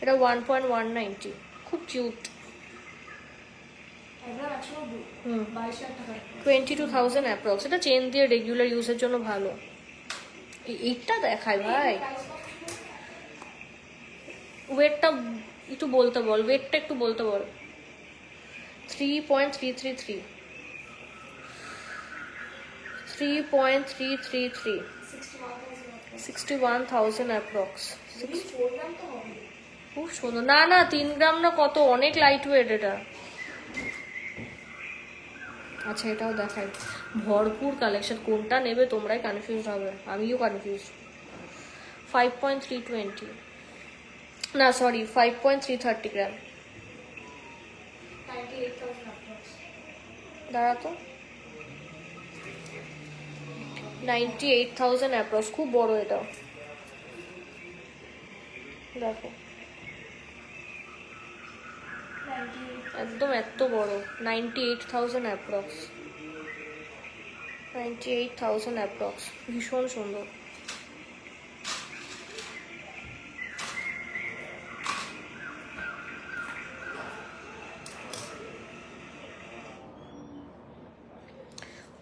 এটা 1.190, খুব কিউট। 22,000 অ্যাপ্রক্স। এটা চেন দিয়ে রেগুলার ইউজের জন্য ভালো। এইটা দেখায় ভাই, ওয়েটটা একটু বলতে বল, ওয়েটটা একটু বলতে বল। 3.333, 3.333, 61,000 অ্যাপ্রক্স। খুব সুন্দর। না না, 3 গ্রাম না, কত, অনেক লাইট ওয়েট এটা। আচ্ছা এটাও দেখাই, ভরপুর কালেকশন, কোনটা নেবে তোমরাই কনফিউজ হবে, আমিও কনফিউজ। 5.320, না সরি 5.330 গ্রাম। দাঁড়া তো, 98,000 অ্যাপ্রক্স, খুব বড় এটাও। দেখো একদম এত বড়, 98,000 অ্যাপ্রক্স, 98,000 অ্যাপ্রক্স, ভীষণ সুন্দর।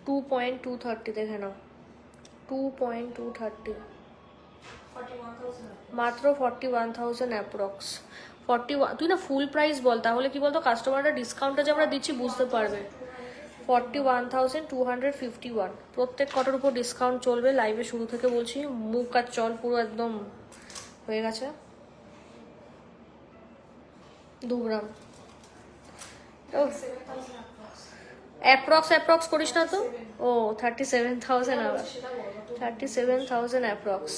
টু পয়েন্ট টু থার্টি দেখে নাও, 2.230, মাত্র 41,000 অ্যাপ্রক্স। 41, তুই না ফুল প্রাইস বল, তাহলে কি বলতো কাস্টমাররা ডিসকাউন্টটা যে আমরা দিচ্ছি বুঝতে পারবে। 41,251, প্রত্যেক কটার উপর ডিসকাউন্ট চলবে, লাইভে শুরু থেকে বলছি, মুখ আর চল পুরো একদম হয়ে গেছে। 2 গ্রাম অ্যাপ্রক্স করিস না তো। ও 37,000, আবার 37,000 অ্যাপ্রক্স।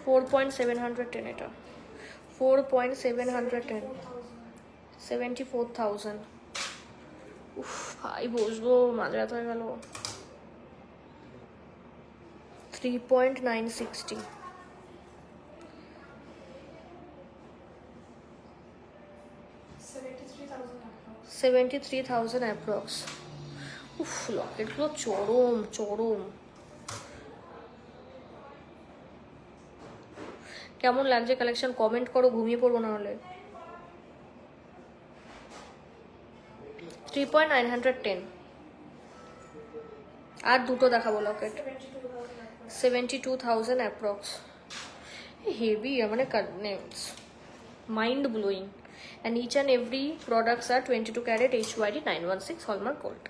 $4.710, এটা 4.710, 74,000। উফ ভাই বসবো, মাঝে ব্যথা হয়ে গেল। 3.960, 73,000 অ্যাপ্রক্স। উফ লকেটগুলো চরম চরম। কেমন লাগছে কালেকশন কমেন্ট করো, ঘুমিয়ে পড়বো না হলে। 3.910, আর দুটো দেখাবো লকেট। 72,000 অ্যাপ্রক্স, হেভি, মানে mind blowing, and each and every products are 22 carat HYD 916 hallmark gold.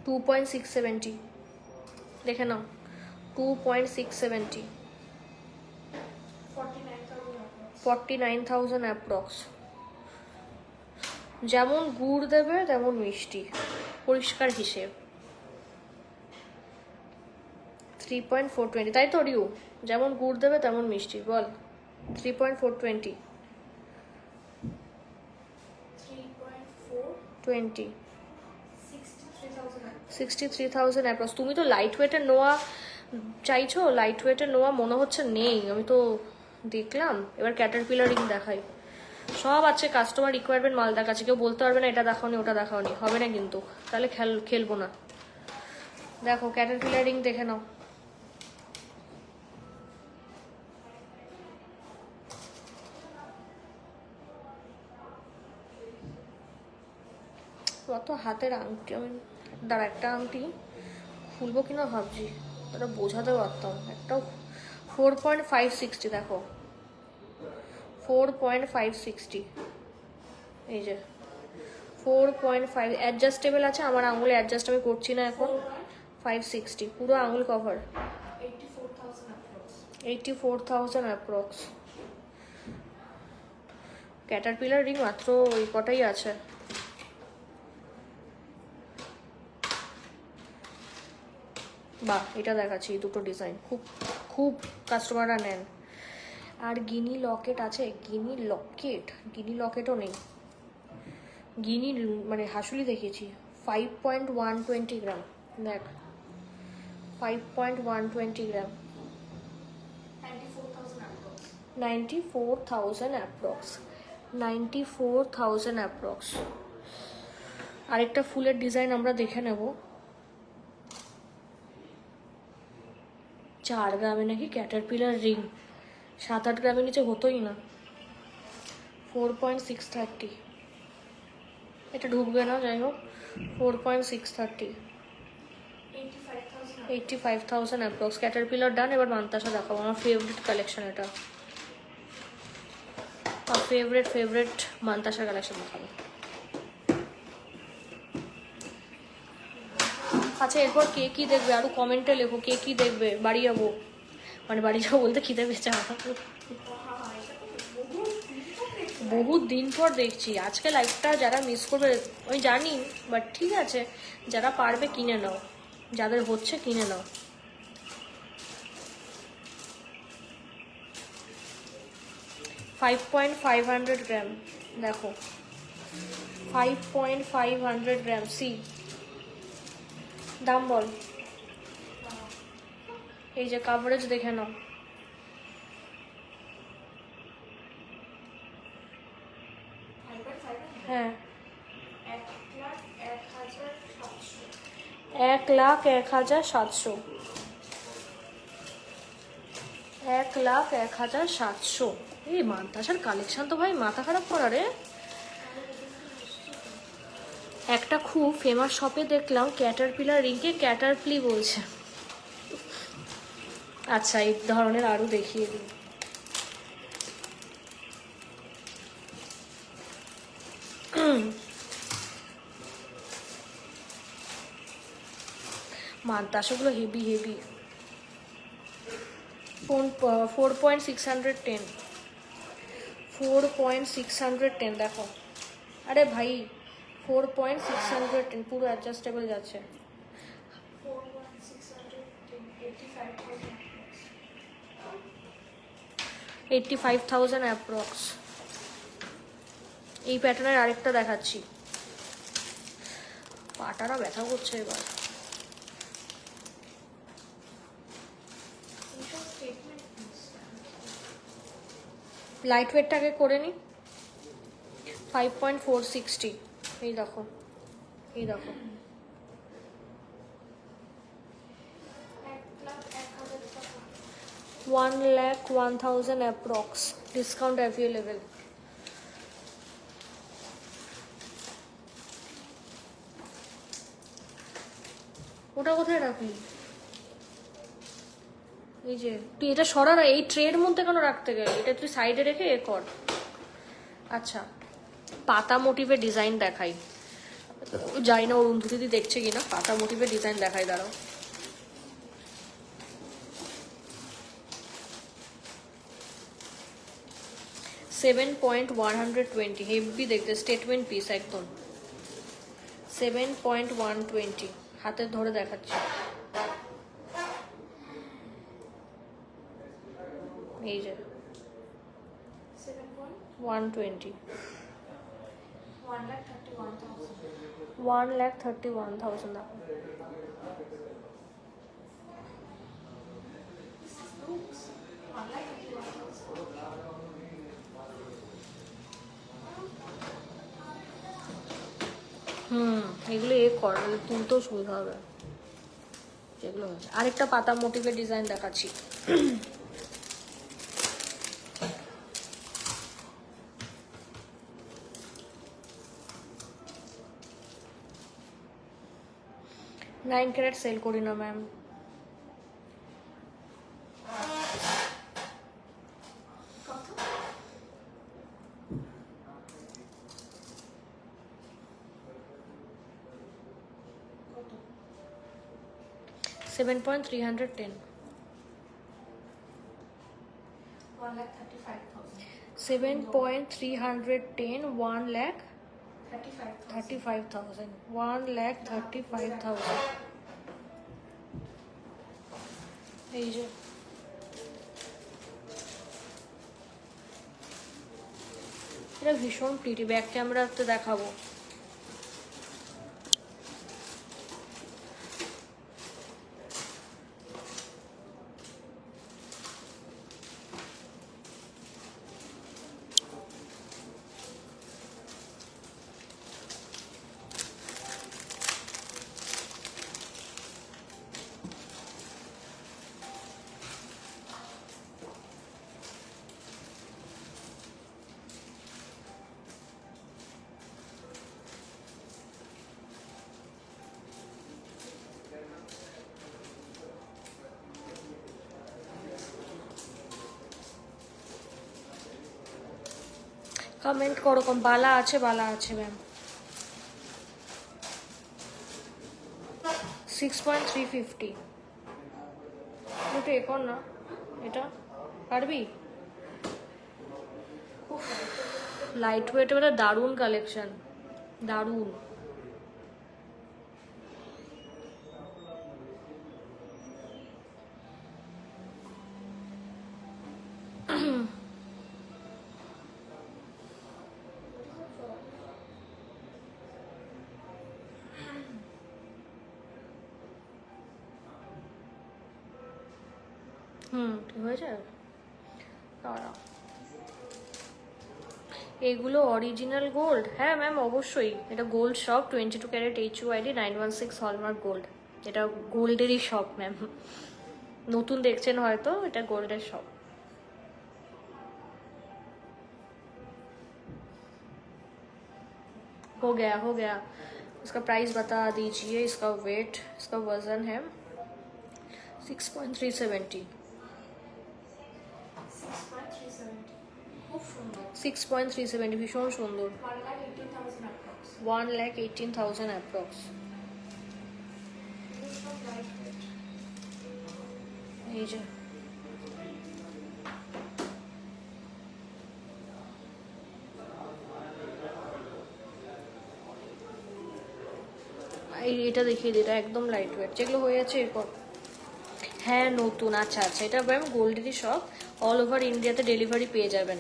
2.670 দেখে নাও, 2.670, 49,000 অ্যাপ্রক্স। যেমন গুড় দেবে তেমন মিষ্টি, পরিষ্কার হিসেব। 3.420, তাই তো রিউ? যেমন গুড় দেবে তেমন মিষ্টি, বল। 3.420 20 63,000 অ্যাপ্রক্স। তুমি তো লাইট ওয়েটের নোয়া চাইছো, লাইট ওয়েটের নোয়া মনে হচ্ছে নেই, আমি তো দেখলাম। এবার ক্যাটারপিলার রিং দেখাই, সব আছে কাস্টমার রিকোয়ারমেন্ট মাল দেখাচ্ছে, কেউ বলতে পারবে না এটা দেখাওনি ওটা দেখাওনি, হবে না কিন্তু, তাহলে খেলবো না। দেখো ক্যাটারপিলার রিং দেখে নাও। অত হাতের আংটি, আমি দাঁড়া একটা আংটি খুলবো কিনা ভাবছি, তারা বোঝাতে পারতাম। একটাও 4.560, দেখো 4.560, এই যে 4.5 অ্যাডজাস্টেবল আছে, আমার আঙুলে অ্যাডজাস্ট আমি করছি না এখন। 560 পুরো আঙুল কভার। 84,000 অ্যাপ্রক্স। ক্যাটারপিলার রিং মাত্র ওই কটাই আছে। বাহ, এটা দেখাচ্ছি, দুটো ডিজাইন খুব খুব কাস্টমাররা নেন। আর গিনি লকেট আছে, গিনি লকেটও নেই। গিনি মানে হাসুলি দেখেছি 5.120 গ্রাম, দেখ 5.120 গ্রাম, 94,000 অ্যাপ্রক্স। 94,000 অ্যাপ্রক্স। আরেকটা ফুলের ডিজাইন আমরা দেখে নেব। 4 গ্রামে নাকি ক্যাটারপিলার রিং, 7-8 গ্রামের নিচে হতোই না। 4.630, এটা ঢুকবে না, যাই হোক 4.630, 85,000 অ্যাপ্রক্স। ক্যাটারপিলার ডান। এবার মান্তাসা দেখাবো, আমার ফেভারিট কালেকশন এটা, আমার ফেভারিট মান্তাসা কালেকশন দেখাবো। আচ্ছা এরপর কে কি দেখবে আরো কমেন্টে লেখো, কে কি দেখবে। বাড়ি যাবো, মানে বাড়ি যাবো বলতে খিদে পেয়েছে আমার, বহুত দিন পর দেখছি। আজকে লাইভটা যারা মিস করবে আমি জানি, বাট ঠিক আছে, যারা পারবে কিনে নাও, যাদের হচ্ছে কিনে নাও। $5.500 গ্রাম, দেখো 5.500 গ্রাম। সি দাম বল, এই যে কাভারেজ দেখে নাও। হ্যাঁ 1,01,700, 1,01,700। এই মান্তাসার কালেকশন তো ভাই মাথা খারাপ করা রে। একটা খুব ফেমাস শপে দেখলাম ক্যাটারপিলার রিংকে ক্যাটারপ্লি বলছে। আচ্ছা এই ধরনের আরো দেখিয়ে দিই। মান্তাসাগুলো হেভি হেভি। 4.610, 4.610 দেখো। আরে ভাই 4.610 পুরো অ্যাডজাস্টেবল যাচ্ছে। 85,000 অ্যাপ্রক্স। এই প্যাটার্নের আরেকটা দেখাচ্ছি, পাটারা ব্যথা করছে এবার। লাইট ওয়েটটাকে করে নি। 5.460, এই দেখো, এই দেখো। 1,01,000 অ্যাপ্রক্স, ডিসকাউন্ট অ্যাভেলেবেল। ওটা কোথায় রাখলি? এই যে তুই এটা সরা না, এই ট্রের মধ্যে কেন রাখতে গেলি? এটা তুই সাইডে রেখে এ কর। আচ্ছা পাতা মোটিভের ডিজাইন দেখাই, জানি না ওর অন্ধু দিদি দেখছে কিনা। পাতা মোটিভের ডিজাইন দেখাই, দাঁড়াও। 7.120 হেভি দেখতে, স্টেটমেন্ট পিস একদম। 7.120 হাতে ধরে দেখাচ্ছি, এই যে 120, 1,31,000 দেখো। এগুলো কর, তুলতেও সুবিধা হবে যেগুলো হয়েছে। আরেকটা পাতা মোটিভের ডিজাইন দেখাচ্ছি। নাইন ক্যারেট সেল করি না ম্যাম। Seven point 310, 7.310, 1,35,000, 1,35,000। এই যে এটা ভীষণ প্রিটি, ব্যাক ক্যামেরাতে দেখাবো। কমেন্ট করো, বালা আছে, বালা আছে ম্যাম। 6.350, একটু এ কর না, এটা পারবি? লাইট ওয়েট, এটা দারুণ কালেকশন, দারুণ। ঠিক হয়েছে। দাঁড়া, এগুলো অরিজিনাল গোল্ড? হ্যাঁ ম্যাম অবশ্যই, এটা gold shop, 22 carat HUID 916 hallmark gold. এটা গোল্ডেরই শপ ম্যাম, নতুন দেখছেন হয়তো, এটা গোল্ডের শপ। हो गया। इसका प्राइस बता दीजिए, इसका वेट, इसका वजन है 6.370, 6.370, ভীষণ সুন্দর। 1,18,000 অ্যাপ্রক্স। এই যে এটা দেখিয়ে দিই, এটা একদম লাইট ওয়েট, যেগুলো হয়ে আছে এরপর। হ্যাঁ নতুন, আচ্ছা আচ্ছা, এটা ম্যাম গোল্ডেরই শপ, অল ওভার ইন্ডিয়াতে ডেলিভারি পেয়ে যাবেন।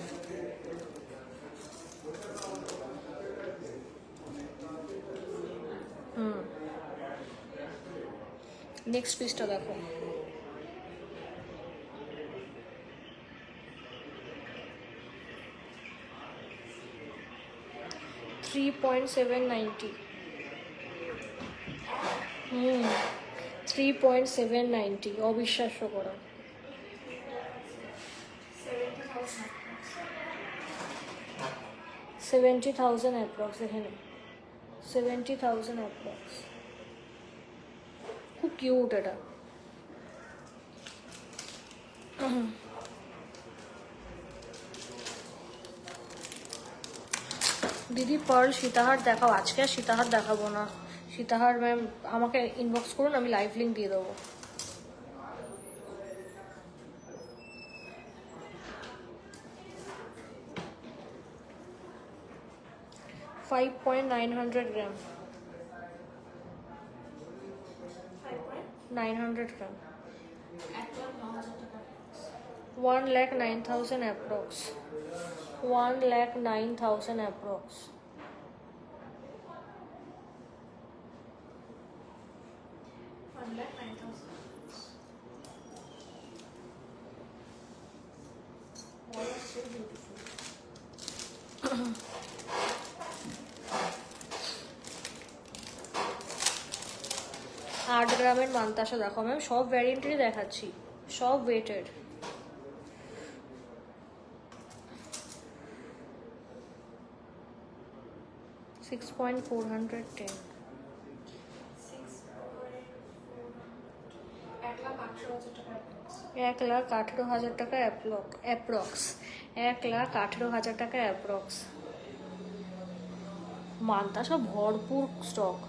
নেক্সট পিসটা দেখো, $3.790, 3.790, অবিশ্বাস্য করো। 70,000 অ্যাপ্রক্স, এখানে 70,000 অ্যাপ্রক্স। খুব কিউট এটা। দিদি পার্ল সীতাহার দেখাও। আজকে আর সীতাহার দেখাবো না, সীতাহার ম্যাম আমাকে ইনবক্স করুন, আমি লাইভ লিঙ্ক দিয়ে দেবো। 5.900 গ্রাম, 5.9 900 গ্রাম, 1,09,000 টাকা। 1,09,000 approx, 1,09,000 approx. 1,09,000 All are so beautiful. 8 গ্রামের মান্তাসা দেখো ম্যাম, সব ভ্যারিয়েন্টেরই দেখাচ্ছি, সব ওয়েটেড। $6.410, 1,18,000 টাকা approx। 1,18,000 টাকা অ্যাপ্রক্স, 1,18,000 টাকা অ্যাপ্রক্স। মান্তাসা ভরপুর স্টক।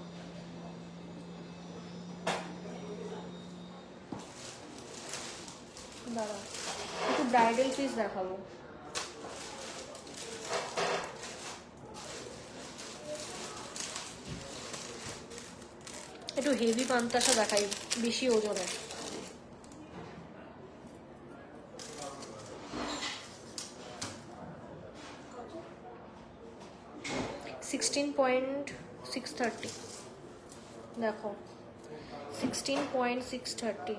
দাঁড়া, একটু ব্রাইডাল পিস দেখাবো। একটু হেভি মান্তাসা দেখাই, বেশি ওজনের। কত? 16.630 দেখো, 16.630।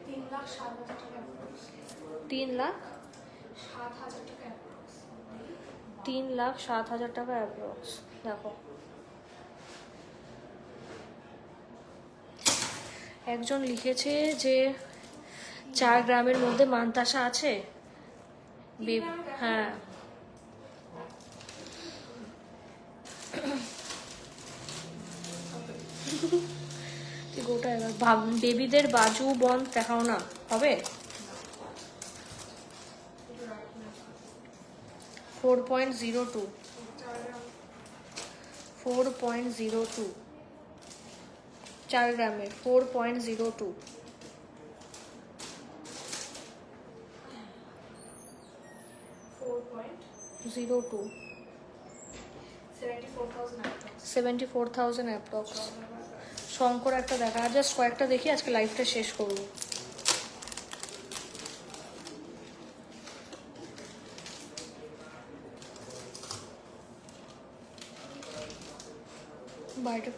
3,07,000 টাকা approx। 3,07,000 টাকা approx। 3,07,000 টাকা অ্যাপ্রক্স। দেখো, একজন লিখেছে যে 4 গ্রামের মধ্যে মান্তাসা আছে। হ্যাঁ, গোটা এবার বেবিদের বাজু বন্ধ দেখাও না, হবে? 4.02, 4.02 4 গ্রামের 4.02। 4.02 74,000 approx। 74,000 অ্যাপ্রক্স। শঙ্কর একটা দেখা, আর জাস্ট কয়েকটা দেখি, আজকে লাইভটা শেষ করবো। বাইরে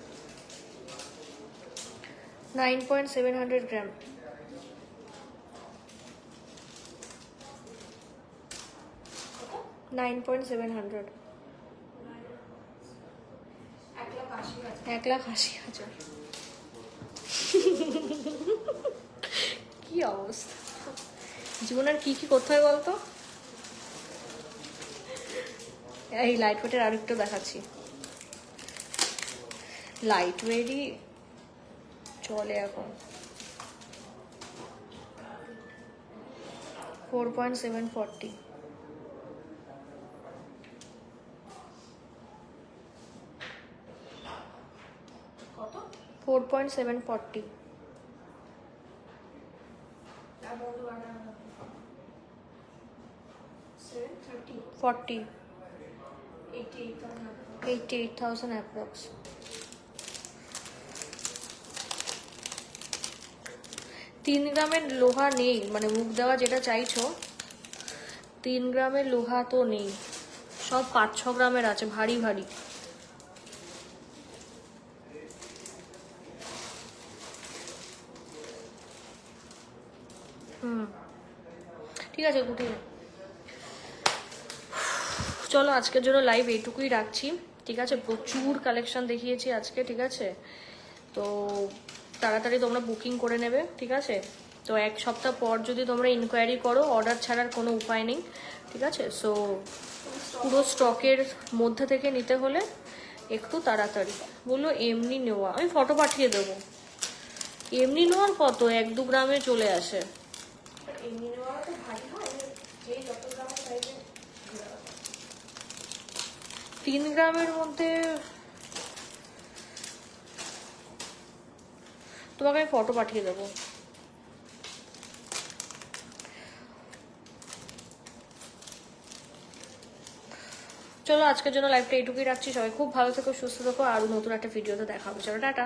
9.700 গ্রাম, 9.700, 1,80,000। 1,80,000। কি অবস্থা, জীবনের কি কি করতে হয় বলতো? এই লাইট ওয়েটের আরেকটা দেখাচ্ছি, লাইট ওয়েটই চলে এখন। 4.740, কত? 4.740, আর বন্ধু বানানো 730 40, 88,000 approx। 88,000 অ্যাপ্রক্স। 3 গ্রামের লোহা নেই, মানে মুখ দেওয়া যেটা চাইছো, 3 গ্রামের লোহা তো নেই, সব 5-6 গ্রামের আছে, ভারী ভারী। ঠিক আছে গুটি, চলো আজকের জন্য লাইভ এইটুকুই রাখছি। ঠিক আছে, প্রচুর কালেকশন দেখিয়েছি আজকে। ঠিক আছে, তো তাড়াতাড়ি তোমরা বুকিং করে নেবে। ঠিক আছে, তো 1 সপ্তাহ পর যদি তোমরা ইনকোয়ারি করো, অর্ডার ছাড়ার কোনো উপায় নেই। ঠিক আছে, সো পুরো স্টকের মধ্যে থেকে নিতে হলে একটু তাড়াতাড়ি বললো। এমনি নেওয়া আমি ফটো পাঠিয়ে দেবো, এমনি নেওয়ার কত 1-2 গ্রামে চলে আসে। এমনি নেওয়া তো ভারী হয়, যে যত গ্রামের চাইবে। 3 গ্রামের মধ্যে তোমাকে আমি ফটো পাঠিয়ে দেবো। চলো আজকের জন্য লাইভটা এইটুকুই রাখছি। সবাই খুব ভালো থেকো, সুস্থ থেকো, আরও নতুন একটা ভিডিওতে দেখা হবে। চলো টাটা।